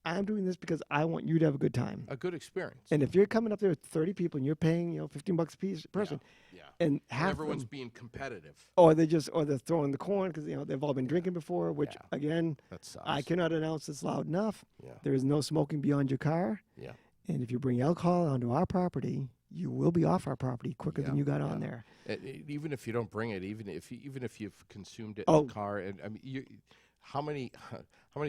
I'm doing this because I want you to have a good time. a good experience. And if you're coming up there with 30 people and you're paying, $15 a piece person, Yeah. and half of Everyone's them, being competitive. or they're throwing the corn because they've all been drinking before, which Yeah. again, That sucks. I cannot announce this loud enough. Yeah. There is no smoking beyond your car. Yeah. And if you bring alcohol onto our property, you will be off our property quicker than you got on there. Even if you don't bring it, even if you've consumed it Oh. in the car, and I mean, how many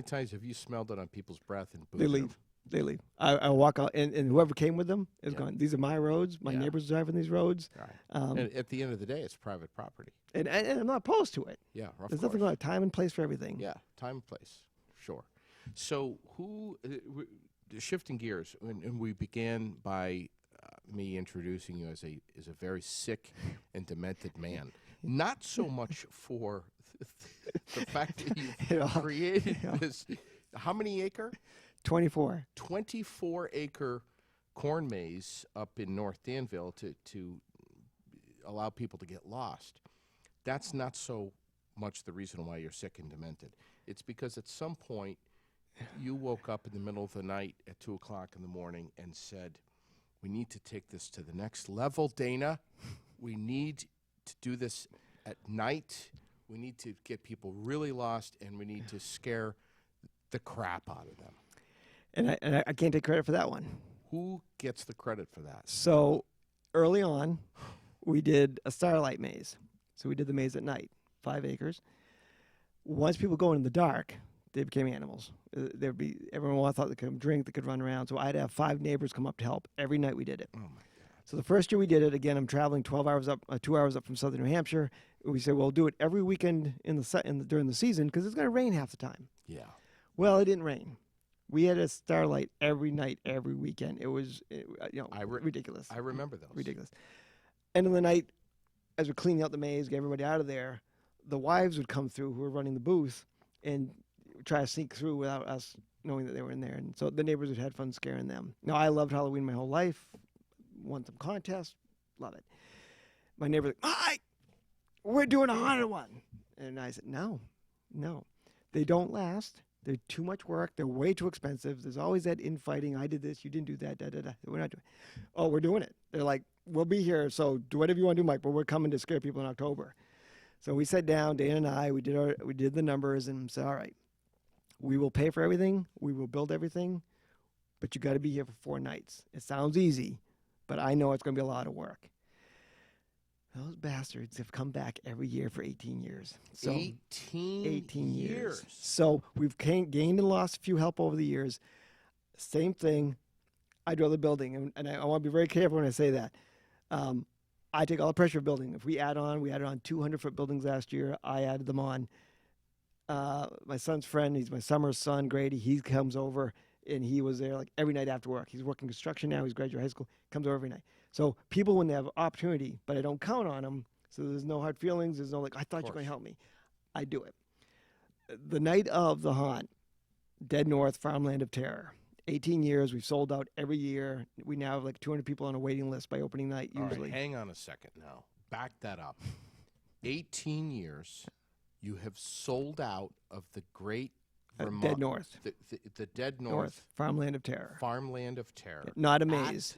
times have you smelled it on people's breath and They leave. I walk out, and whoever came with them is Yeah. gone. These are my roads. My Yeah. neighbors driving these roads. Right. Um, And at the end of the day, it's private property. and I'm not opposed to it. Yeah, of There's course. nothing about time and place for everything. Yeah, time and place, sure. So shifting gears, and we began by me introducing you as a very sick and demented man. Not so much for the fact that you created this. How many acre? 24. 24-acre corn maze up in North Danville to allow people to get lost. That's not so much the reason why you're sick and demented. It's because at some point you woke up in the middle of the night at 2 o'clock in the morning and said, "We need to take this to the next level, Dana. We need to do this at night. We need to get people really lost, and we need to scare the crap out of them." And I can't take credit for that one. Who gets the credit for that? So early on, we did a starlight maze. So we did the maze at night, 5 acres. Once people go in the dark, they became animals. Everyone thought they could come drink, they could run around. So I'd have 5 neighbors come up to help. Every night we did it. Oh, my God. So the first year we did it, again, I'm traveling 12 hours up, 2 hours up from southern New Hampshire. We said, we'll do it every weekend during the season because it's going to rain half the time. Yeah. Well, it didn't rain. We had a Starlight every night, every weekend. It was, ridiculous. I remember those. Ridiculous. End of the night, as we're cleaning out the maze, get everybody out of there, the wives would come through who were running the booth and try to sneak through without us knowing that they were in there. And so the neighbors would have fun scaring them. Now, I loved Halloween my whole life. Won some contests. Love it. My neighbor's like, Mike, we're doing a haunted one. And I said, no. They don't last. They're too much work. They're way too expensive. There's always that infighting. I did this. You didn't do that. We're not doing it. Oh, we're doing it. They're like, we'll be here. So do whatever you want to do, Mike, but we're coming to scare people in October. So we sat down, Dana and I, we did the numbers and said, all right, we will pay for everything. We will build everything, but you got to be here for 4 nights. It sounds easy, but I know it's going to be a lot of work. Those bastards have come back every year for 18 years. So 18 years. So we've gained and lost a few help over the years. Same thing. I draw the building, and I want to be very careful when I say that. I take all the pressure of building. If we added on 200-foot buildings last year. I added them on. My son's friend, he's my summer son, Grady, he comes over, and he was there like every night after work. He's working construction now. He's graduated high school. Comes over every night. So people, when they have opportunity, but I don't count on them, so there's no hard feelings. There's no like, I thought you were going to help me. I do it. The night of the haunt, Dead North, Farmland of Terror. 18 years. We've sold out every year. We now have like 200 people on a waiting list by opening night usually. All right, hang on a second now. Back that up. 18 years. You have sold out of the great Vermont. Dead North. The Dead North. Farmland of Terror. Farmland of Terror. Not a maze.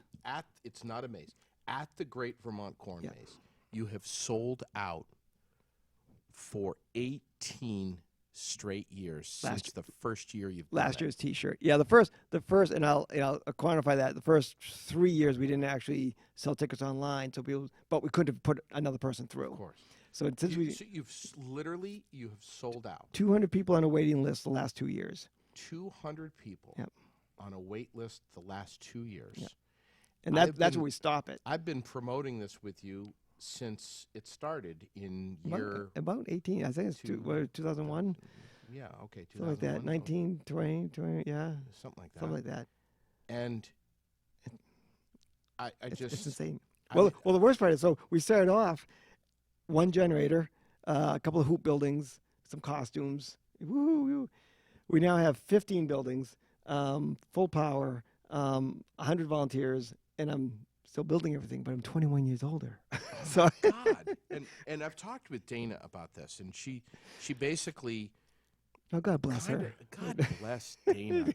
It's not a maze. At the Great Vermont Corn Maze, you have sold out for 18 straight years since the first year you've done last year's T-shirt. Yeah, the first, and I'll quantify that. The first 3 years we didn't actually sell tickets online, but we couldn't have put another person through. Of course. So since you have sold out. 200 people on a waiting list the last 2 years. 200 people on a wait list the last 2 years. Yep. And that's where we stop it. I've been promoting this with you since it started in about 18. I think it's 2001. Yeah, okay, 2001. Something like that. 19, 20, yeah. Something like that. Something like that. And it's insane. Well, the worst part is, so we started off one generator, a couple of hoop buildings, some costumes. Woo-hoo-hoo. We now have 15 buildings, full power, 100 volunteers, and I'm still building everything, but I'm 21 years older. So God. And I've talked with Dana about this, and she basically. Oh, God bless her. God bless Dana.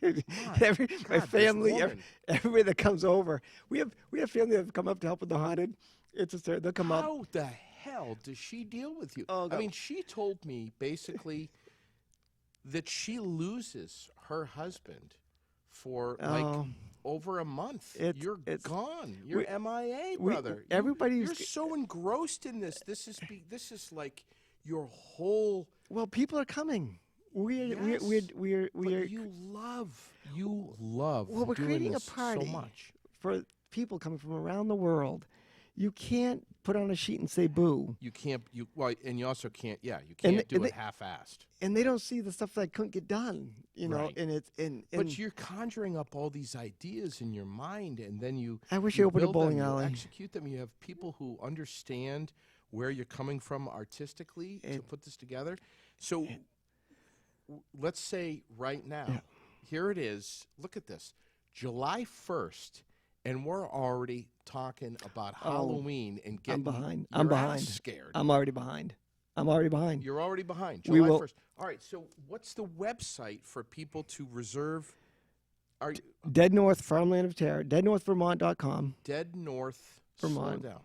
My family, everybody that comes over. We have family that have come up to help with the haunted. It's just they'll come up. How the hell does she deal with you? Oh, I mean, she told me basically that she loses her husband for over a month. You're gone. You're MIA, brother. You're so engrossed in this. This is like your whole. Well, people are coming. We are. You love. Well, we're creating a party so much for people coming from around the world. You can't put on a sheet and say boo. You can't. And you also can't. Yeah, you can't do it half-assed. And they don't see the stuff that I couldn't get done. You know, right. and it's But you're conjuring up all these ideas in your mind, and then you. I wish you opened a bowling alley. You execute them. You have people who understand where you're coming from artistically to put this together. So, let's say right now, here it is. Look at this, July 1st. And we're already talking about Halloween and getting behind. I'm behind. Scared. I'm already behind. You're already behind. July 1st. All right. So what's the website for people to reserve? Dead North, Farmland of Terror. DeadNorthVermont.com. Dead North. Vermont. Slow down.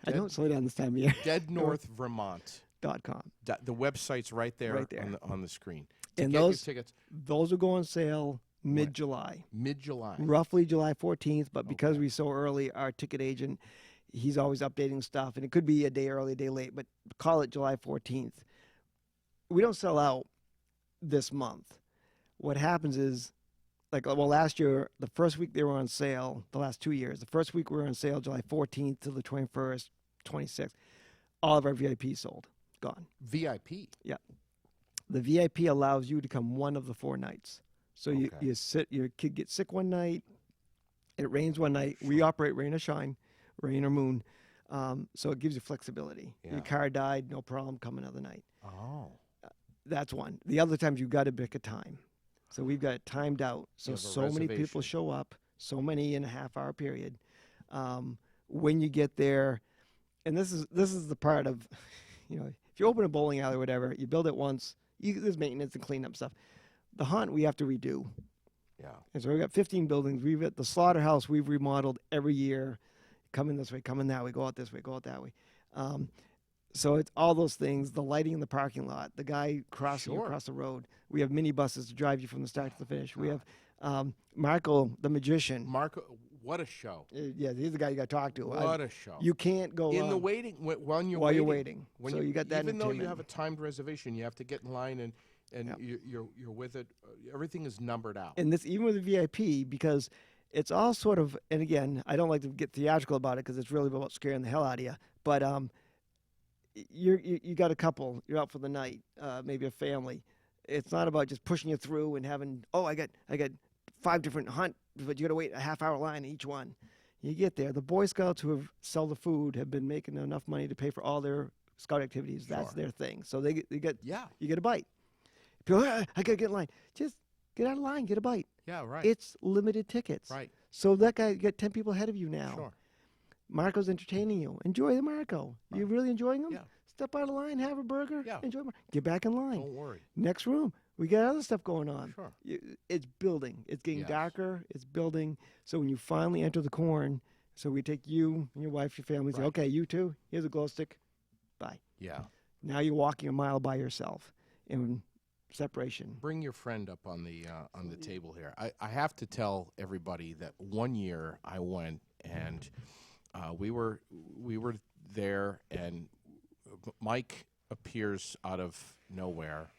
I don't slow down this time of year. DeadNorthVermont.com. The website's right there. On the screen. And get those your tickets. Those will go on sale mid-July. Mid-July. Roughly July 14th, but because we so early, our ticket agent, he's always updating stuff, and it could be a day early, a day late, but call it July 14th. We don't sell out this month. What happens is, last year, the first week they were on sale, the last 2 years, the first week we were on sale, July 14th to the 21st, 26th, all of our VIP sold, gone. VIP? Yeah. The VIP allows you to come one of the 4 nights. So Okay. you sit, your kid gets sick one night, it rains one night. We operate rain or shine, rain or moon. So it gives you flexibility. Yeah. Your car died, no problem, come another night. Oh. That's one. The other times you got to pick a time. So we've got it timed out. You So have a many people reservation. show up, so many in a half-hour period. When you get there, and this is the part of, if you open a bowling alley or whatever, you build it once. There's maintenance and cleanup stuff. The haunt we have to redo. Yeah. And so we've got 15 buildings. We've got the slaughterhouse we've remodeled every year. Come in this way, come in that way, go out this way, go out that way. So it's all those things, the lighting in the parking lot, the guy crossing you Sure. across the road. We have minibuses to drive you from the start to the finish. We have Marco, the magician. Marco, what a show. Yeah, he's the guy you got to talk to. What a show. You can't go in the waiting when you're while waiting. you're waiting. When So you got that even though you entertainment. have a timed reservation, you have to get in line and Yep. you're with it. Everything is numbered out. And this even with the VIP, because it's all sort of, and again, I don't like to get theatrical about it because it's really about scaring the hell out of you. But you got a couple, you're out for the night, maybe a family. It's not about just pushing you through and having, I got 5 different hunt, but you got to wait a half-hour line each one. You get there. The Boy Scouts who have sell the food have been making enough money to pay for all their scout activities. That's Sure. their thing. So they get Yeah. you get a bite. People, I gotta get in line. Just get out of line, get a bite. Yeah. Right. It's limited tickets. right. So that guy, you got 10 people ahead of you now. Sure. Marco's entertaining you. Enjoy the Marco. You really enjoying him? Yeah. Step out of line, have a burger, Yeah. enjoy. Get back in line. Don't worry. Next room. We got other stuff going on. Sure. It's building. It's getting Yes. darker. It's building. So when you finally enter the corn, so we take you and your wife, your family, say, Right. okay, you two, here's a glow stick. Bye. Yeah. Now you're walking a mile by yourself in separation. Bring your friend up on the table here. I have to tell everybody that one year I went and we were there and Mike appears out of nowhere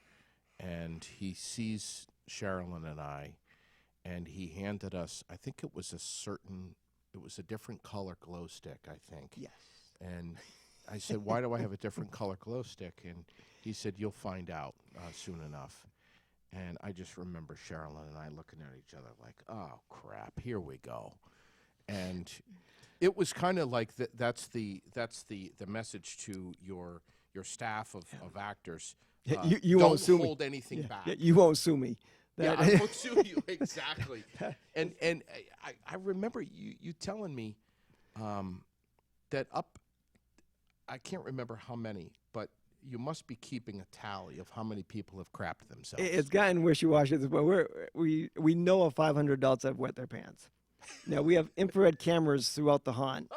and he sees Sherilyn and I and he handed us, I think it was a different color glow stick, I think. Yes. And I said, why do I have a different color glow stick? And he said, you'll find out soon enough. And I just remember Sherilyn and I looking at each other like, oh, crap, here we go. And it was kind of like that's the message to your staff of actors. You don't won't sue me. hold anything back. Yeah, you won't sue me. Yeah, That- I won't sue you, exactly. And I remember you telling me that I can't remember how many, but you must be keeping a tally of how many people have crapped themselves. It's gotten wishy-washy at this point. We know of 500 adults that have wet their pants. Now, we have infrared cameras throughout the haunt.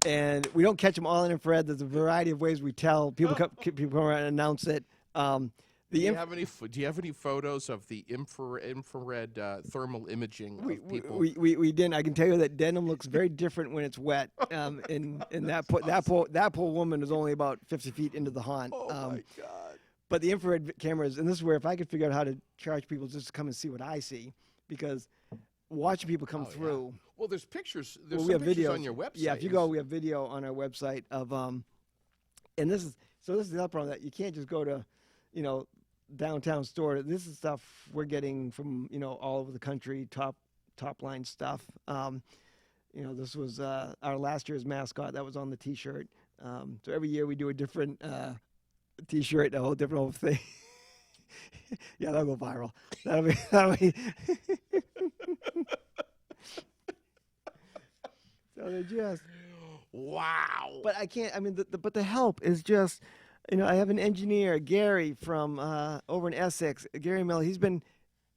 And we don't catch them all in infrared. There's a variety of ways we tell. People come around and announce it. Do you have any photos of the infrared thermal imaging of people? We didn't. I can tell you that denim looks very different when it's wet. And that poor woman is only about 50 feet into the haunt. Oh my God! But the infrared cameras, and this is where if I could figure out how to charge people just to come and see what I see, because watching people come Oh, yeah. through. Well, there's pictures. There's Well, some we have pictures videos on your website. Yeah, if you go, we have video on our website of and this is the other problem that you can't just go to, downtown store. This is stuff we're getting from all over the country, top line stuff. This was our last year's mascot that was on the T-shirt. So every year we do a different T-shirt, a whole different thing. Yeah, that'll go viral. That'll be. So they're just. Wow. But I can't. I mean, but the help is just. I have an engineer, Gary, from over in Essex. Gary Miller. He's been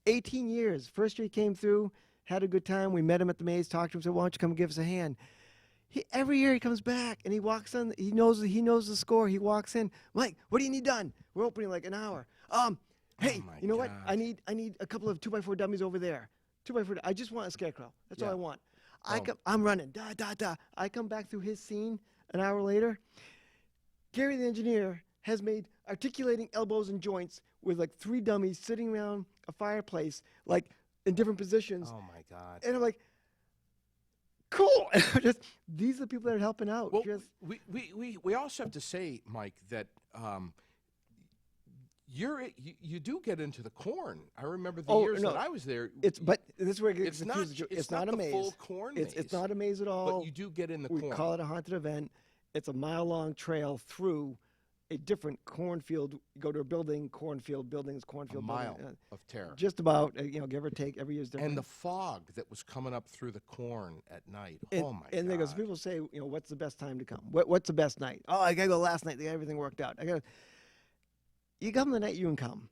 18 years. First year he came through, had a good time. We met him at the maze, talked to him, said, "Why don't you come and give us a hand?" Every year he comes back and he walks in. He knows the score. He walks in. Mike, what do you need done? We're opening like an hour. Hey, my you know what? God. I need a couple of 2x4 dummies over there. 2x4. I just want a scarecrow. That's all Yeah. I want. Oh. I'm running. I come back through his scene an hour later. Gary, the engineer, has made articulating elbows and joints with like 3 dummies sitting around a fireplace, like in different positions. Oh my God. And I'm like, cool. These are the people that are helping out. Well, we also have to say, Mike, that you do get into the corn. I remember the Oh, years no. that I was there. But this is where it gets It's not. confusing. It's not a the maze. full corn maze. It's not a maze at all. But you do get in the We corn. call it a haunted event. It's a mile-long trail through a different cornfield. You go to a building, cornfield, buildings, cornfield, A mile building, of terror. just about, give or take. Every year's different. And the fog that was coming up through the corn at night. And, oh my and God! because people say, what's the best time to come? What's the best night? Oh, I gotta go last night. They got everything worked out. You come the night you can come,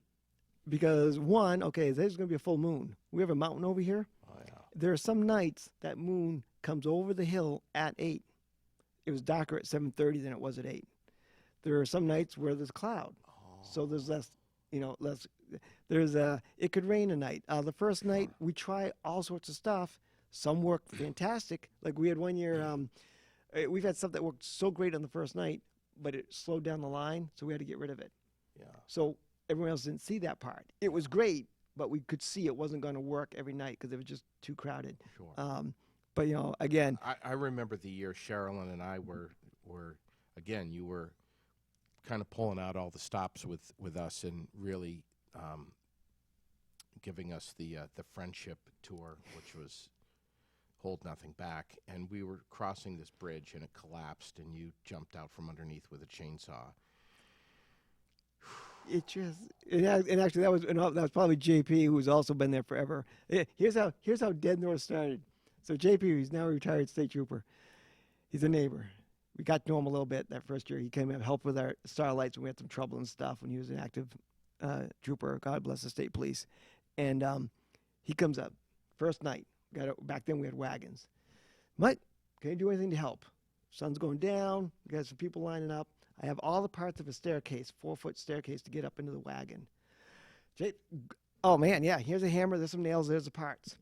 because one, okay, there's gonna be a full moon. We have a mountain over here. Oh yeah. There are some nights that moon comes over the hill at 8. It was darker at 7:30 than it was at 8. There are some nights where there's cloud, so there's less. Less. It could rain a night. The first night we try all sorts of stuff. Some work fantastic. Like we had one year. We've had stuff that worked so great on the first night, but it slowed down the line, so we had to get rid of it. Yeah. So everyone else didn't see that part. It was great, but we could see it wasn't going to work every night because it was just too crowded. Sure. But again, I remember the year Sherilyn and I were again. You were kind of pulling out all the stops with us and really giving us the friendship tour, which was Hold Nothing Back. And we were crossing this bridge and it collapsed, and you jumped out from underneath with a chainsaw. it just and actually that was probably JP, who's also been there forever. Here's how Dead North started. So JP, he's now a retired state trooper. He's a neighbor. We got to know him a little bit that first year. He came and helped with our starlights when we had some trouble and stuff when he was an active trooper. God bless the state police. And he comes up first night. Back then we had wagons. Mike, can you do anything to help? Sun's going down. We got some people lining up. I have all the parts of a staircase, 4-foot staircase to get up into the wagon. Oh man, yeah. Here's a hammer. There's some nails. There's the parts.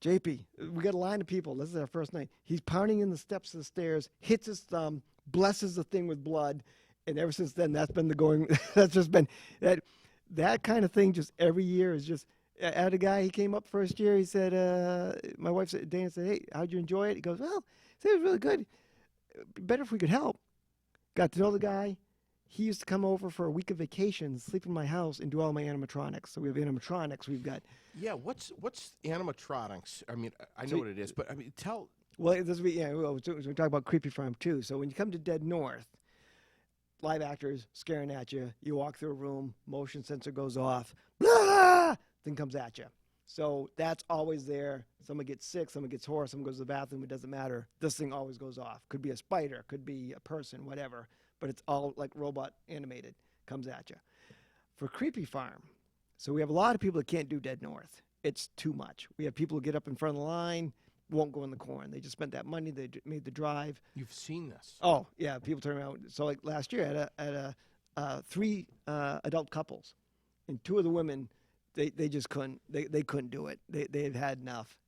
JP, we got a line of people. This is our first night. He's pounding in the steps of the stairs, hits his thumb, blesses the thing with blood, and ever since then, that's been the going. That's just been that kind of thing. Just every year is just. I had a guy. He came up first year. He said, "My wife said, Dana said, hey, how'd you enjoy it?" He goes, "Well, it was really good. Better if we could help." Got to know the guy. He used to come over for a week of vacation, sleep in my house, and do all my animatronics. So we have animatronics. We've got. Yeah, what's animatronics? I mean, I know what it is, but I mean, tell. Well, we talk about Creepy Farm too. So when you come to Dead North, live actors scaring at you. You walk through a room, motion sensor goes off, blah, thing comes at you. So that's always there. Someone gets sick, someone gets hoarse, someone goes to the bathroom. It doesn't matter. This thing always goes off. Could be a spider, could be a person, whatever. But it's all like robot animated, comes at you. For Creepy Farm, so we have a lot of people that can't do Dead North. It's too much. We have people who get up in front of the line, won't go in the corn. They just spent that money. They made the drive. You've seen this. Oh, yeah. People turn around. So like last year, I had 3 adult couples, and 2 of the women, they just couldn't. They couldn't do it. They had had enough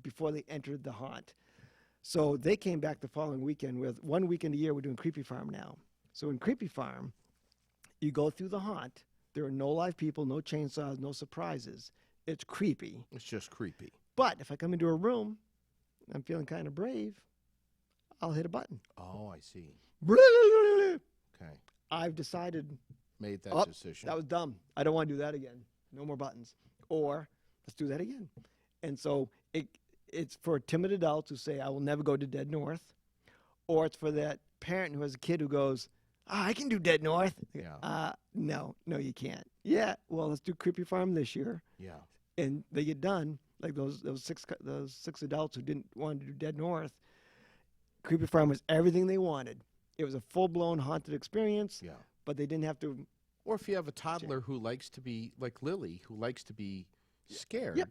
before they entered the haunt. So they came back the following weekend with 1 weekend a year. We're doing Creepy Farm now. So in Creepy Farm, you go through the haunt. There are no live people, no chainsaws, no surprises. It's creepy. It's just creepy. But if I come into a room, I'm feeling kind of brave, I'll hit a button. Oh, I see. Okay. I've decided. Made that decision. That was dumb. I don't want to do that again. No more buttons. Or let's do that again. And so it's for timid adults who say, I will never go to Dead North. Or it's for that parent who has a kid who goes, I can do Dead North. Yeah. No, you can't. Yeah, well, let's do Creepy Farm this year. Yeah. And they get done. Like those 6 adults who didn't want to do Dead North. Creepy Farm was everything they wanted. It was a full-blown haunted experience. Yeah. But they didn't have to. Or if you have a toddler who likes to be, like Lily, who likes to be scared. Yep.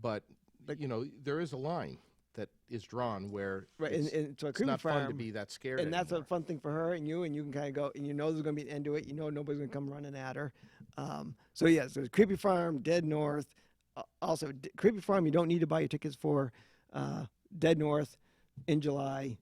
But, there is a line that is drawn where right, and so it's not fun to be that scared and that's anymore. a fun thing for her and you can kind of go, and there's going to be an end to it. Nobody's going to come running at her. So Creepy Farm, Dead North. Also, Creepy Farm, you don't need to buy your tickets for Dead North in July.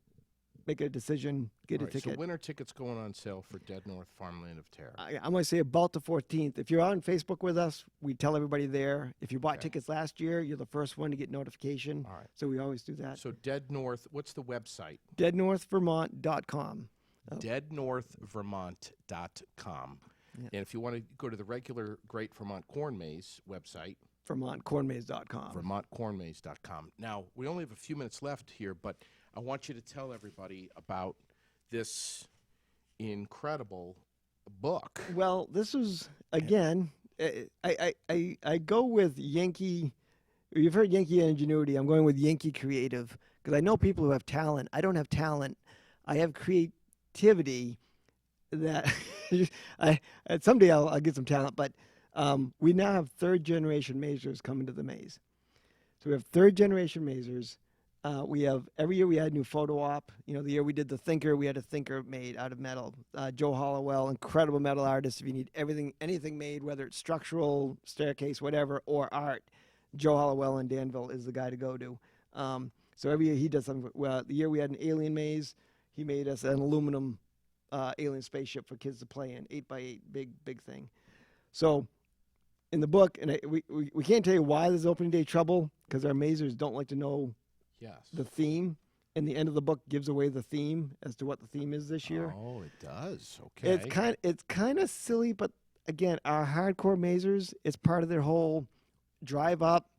Make a decision, get a ticket. So winter tickets going on sale for Dead North Farmland of Terror. I'm going to say about the 14th. If you're on Facebook with us, we tell everybody there. If you bought tickets last year, you're the first one to get notification. All right. So we always do that. So Dead North, what's the website? DeadNorthVermont.com. DeadNorthVermont.com. Yeah. And if you want to go to the regular Great Vermont Corn Maze website, VermontCornMaze.com. VermontCornMaze.com. Now, we only have a few minutes left here, but I want you to tell everybody about this incredible book. Well, this was, again, I go with Yankee. You've heard Yankee Ingenuity. I'm going with Yankee Creative because I know people who have talent. I don't have talent. I have creativity that someday I'll get some talent. But we now have third generation mazers coming to the maze. So we have third generation mazers. We have every year we had a new photo op. You know, the year we did the Thinker, we had a Thinker made out of metal. Joe Hollowell, incredible metal artist. If you need anything made, whether it's structural, staircase, whatever, or art, Joe Hollowell in Danville is the guy to go to. So every year he does something. Well, the year we had an alien maze, he made us an aluminum alien spaceship for kids to play in, 8x8, big thing. So in the book, and we can't tell you why there's opening day trouble because our mazers don't like to know the theme. And the end of the book gives away the theme as to what the theme is this year. Oh, it does. Okay. It's kind of silly, but again, our hardcore mazers, it's part of their whole drive up,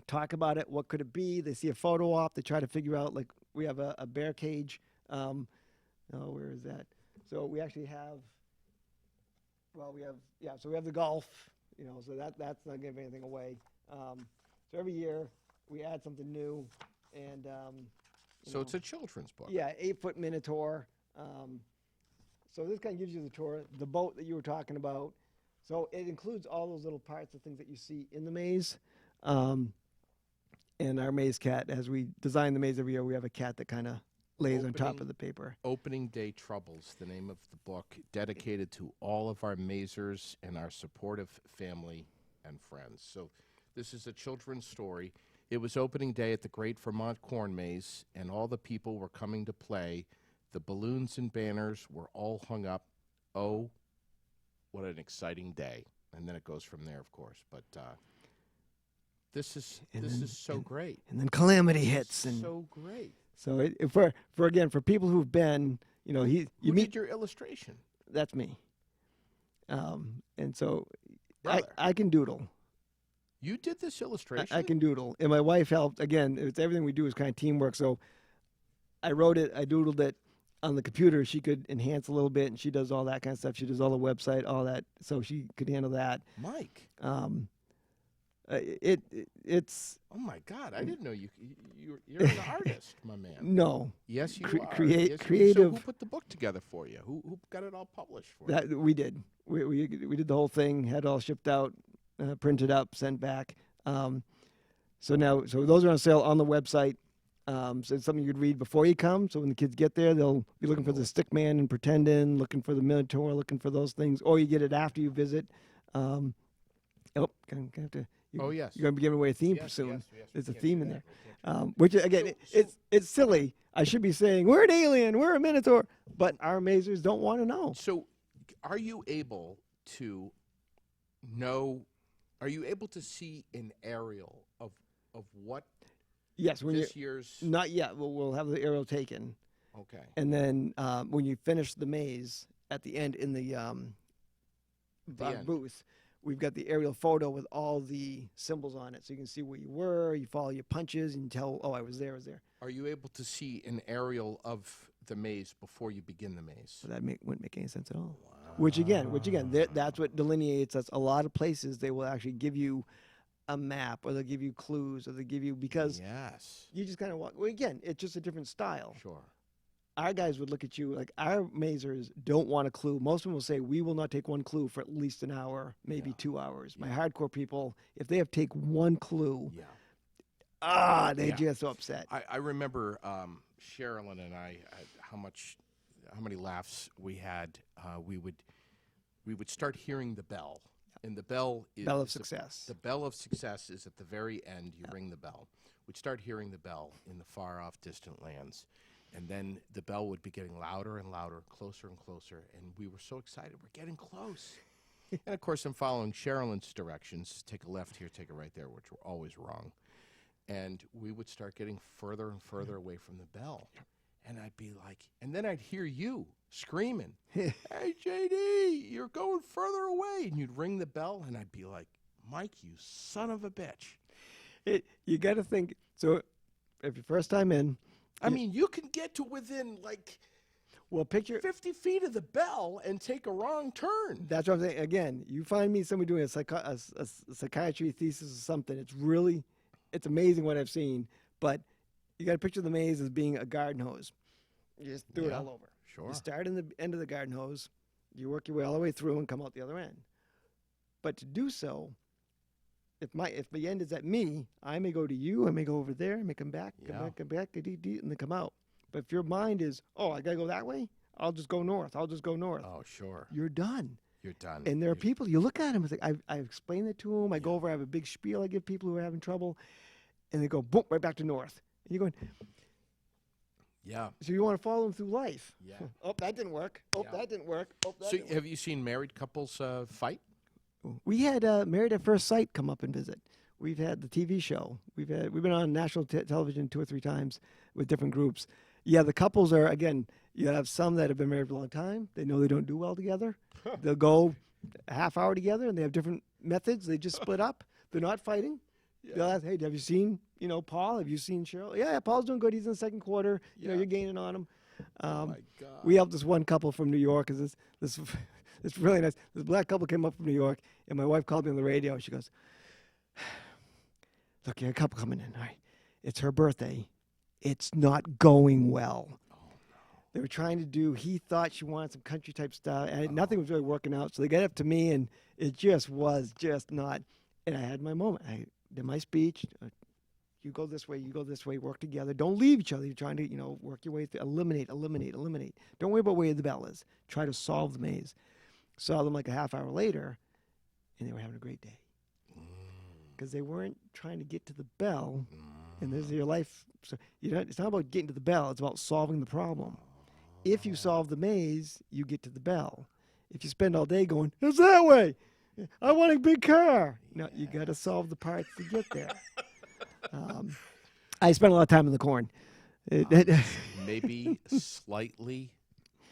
talk about it. What could it be? They see a photo op. They try to figure out, like, we have a bear cage. Where is that? So we actually have, so we have the golf, so that's not giving anything away. So every year we add something new. And so it's a children's book. Yeah, 8-foot Minotaur. So this kind of gives you the tour, the boat that you were talking about. So it includes all those little parts of things that you see in the maze. And our maze cat, as we design the maze every year, we have a cat that kind of lays on top of the paper. Opening Day Troubles, the name of the book, dedicated to all of our mazers and our supportive family and friends. So this is a children's story. It was opening day at the Great Vermont Corn Maze, and all the people were coming to play. The balloons and banners were all hung up. Oh, what an exciting day. And then it goes from there, of course. But this is so great. And then Calamity hits. So great. So for people who've been, you meet your illustration. That's me. And so I can doodle. You did this illustration? I can doodle. And my wife helped. Again, it's everything we do is kind of teamwork. So I wrote it, I doodled it on the computer. She could enhance a little bit, and she does all that kind of stuff. She does all the website, all that. So she could handle that. Mike. It's. Oh, my God. I didn't know you're an artist, my man. No. Yes, you are. Creative. So who put the book together for you? Who got it all published for you? We did. We did the whole thing, had it all shipped out. Printed up, sent back. So those are on sale on the website. So it's something you could read before you come. So when the kids get there, they'll be looking for the stick man and pretending, looking for the Minotaur, looking for those things. Or you get it after you visit. Gonna have to. Yes. You're gonna be giving away a theme soon. Yes, There's a theme in there, which again, it's silly. I should be saying we're an alien, we're a Minotaur, but our mazers don't want to know. So, are you able to know? Are you able to see an aerial of what? Yes, this year's. Not yet. We'll have the aerial taken. Okay. And then when you finish the maze at the end in the booth, we've got the aerial photo with all the symbols on it, so you can see where you were. You follow your punches and tell, I was there. Are you able to see an aerial of the maze before you begin the maze? So that wouldn't make any sense at all. Wow. Which again, that's what delineates us. A lot of places they will actually give you a map, or they'll give you clues, or they'll give you because you just kind of walk. Well, again, it's just a different style. Sure. Our guys would look at you like our mazers don't want a clue. Most of them will say we will not take one clue for at least an hour, maybe 2 hours. My hardcore people, if they have to take one clue, they get so upset. I remember Sherilyn and I how many laughs we had. We would start hearing the bell, and the bell is bell of success. The bell of success is at the very end. You ring the bell. We'd start hearing the bell in the far off distant lands, and then the bell would be getting louder and louder, closer and closer, and we were so excited. We're getting close. And of course, I'm following Sherilyn's directions. Take a left here, take a right there, which were always wrong. And we would start getting further and further away from the bell. And I'd be like, and then I'd hear you screaming, "Hey, JD, you're going further away." And you'd ring the bell, and I'd be like, "Mike, you son of a bitch." You got to think. So, if your first time in, I mean, you can get to within like well, picture 50 feet of the bell and take a wrong turn. That's what I'm saying. Again, you find me somebody doing a psychiatry thesis or something. It's amazing what I've seen. But you got to picture the maze as being a garden hose. You just do it all over. Sure. You start in the end of the garden hose, you work your way all the way through and come out the other end. But to do so, if the end is at me, I may go to you, I may go over there, I may come back, and then come out. But if your mind is, oh, I gotta go that way, I'll just go north. Oh, sure. You're done. You're done. And there are people, you look at them, it's like, I explain it to them. I go over, I have a big spiel I give people who are having trouble, and they go, boom, right back to north. And you're going, yeah. so you want to follow them through life. Yeah. Oh, that didn't work. Oh, that didn't work. Oh, that So didn't work. have you seen married couples fight? We had Married at First Sight come up and visit. We've had the TV show. We've been on national television 2 or 3 times with different groups. Yeah, the couples are, again, you have some that have been married for a long time. They know they don't do well together. They'll go a half hour together, and they have different methods. They just split up. They're not fighting. Yeah. They'll ask, hey, have you seen, Paul? Have you seen Cheryl? Yeah, Paul's doing good. He's in the second quarter. You're gaining on him. Oh, my God. We helped this one couple from New York. This it's really nice. This black couple came up from New York, and my wife called me on the radio. She goes, look, you have a couple coming in. All right. It's her birthday. It's not going well. Oh, no. They were trying to do, he thought she wanted some country type stuff, and nothing was really working out. So they got up to me, and it just was just not. And I had my moment. I did my speech. You go this way, work together. Don't leave each other. You're trying to, work your way through, eliminate. Don't worry about where the bell is. Try to solve the maze. Saw them like a half hour later, and they were having a great day. Because they weren't trying to get to the bell, and this is your life. So it's not about getting to the bell. It's about solving the problem. If you solve the maze, you get to the bell. If you spend all day going, it's that way. I want a big car. No, you got to solve the parts to get there. I spent a lot of time in the corn. Maybe slightly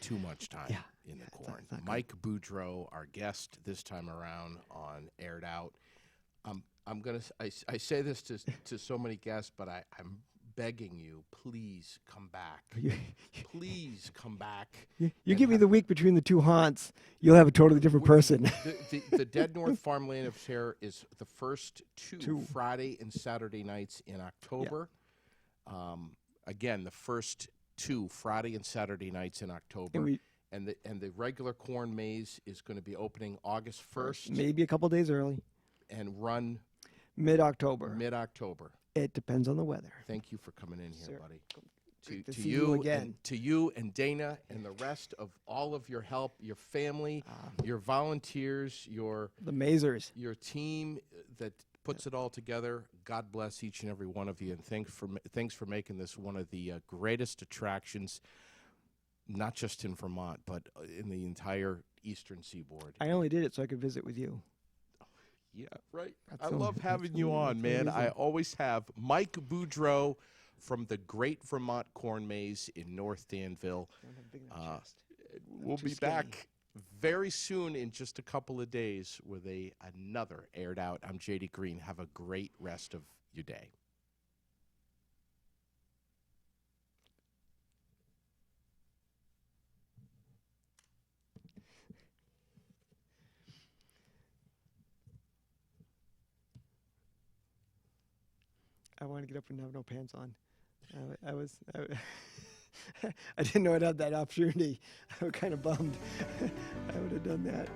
too much time in the corn. it's not Mike Beaudreau, our guest this time around on Aired Out. I say this to so many guests, but I'm begging you, please come back. Please come back. You give me the week between the 2 haunts, you'll have a totally different person. The Dead North Farmland of Terror is the first two Friday and Saturday nights in October. Again, the first 2 Friday and Saturday nights in October. And the regular corn maze is going to be opening August 1st. Maybe a couple days early. And run mid-October. It depends on the weather. Thank you for coming in here, buddy. To To see you again. And to you and Dana and the rest of all of your help, your family, your volunteers, the Mazers, your team that puts it all together. God bless each and every one of you, and thanks for making this one of the greatest attractions, not just in Vermont, but in the entire Eastern Seaboard. I only did it so I could visit with you. Yeah, right. I love having you on, man. I always have. Mike Beaudreau from the Great Vermont Corn Maze in North Danville. We'll be back very soon in just a couple of days with another Aired Out. I'm JD Green. Have a great rest of your day. I wanted to get up and have no pants on. I didn't know I'd have that opportunity. I was kind of bummed. I would have done that.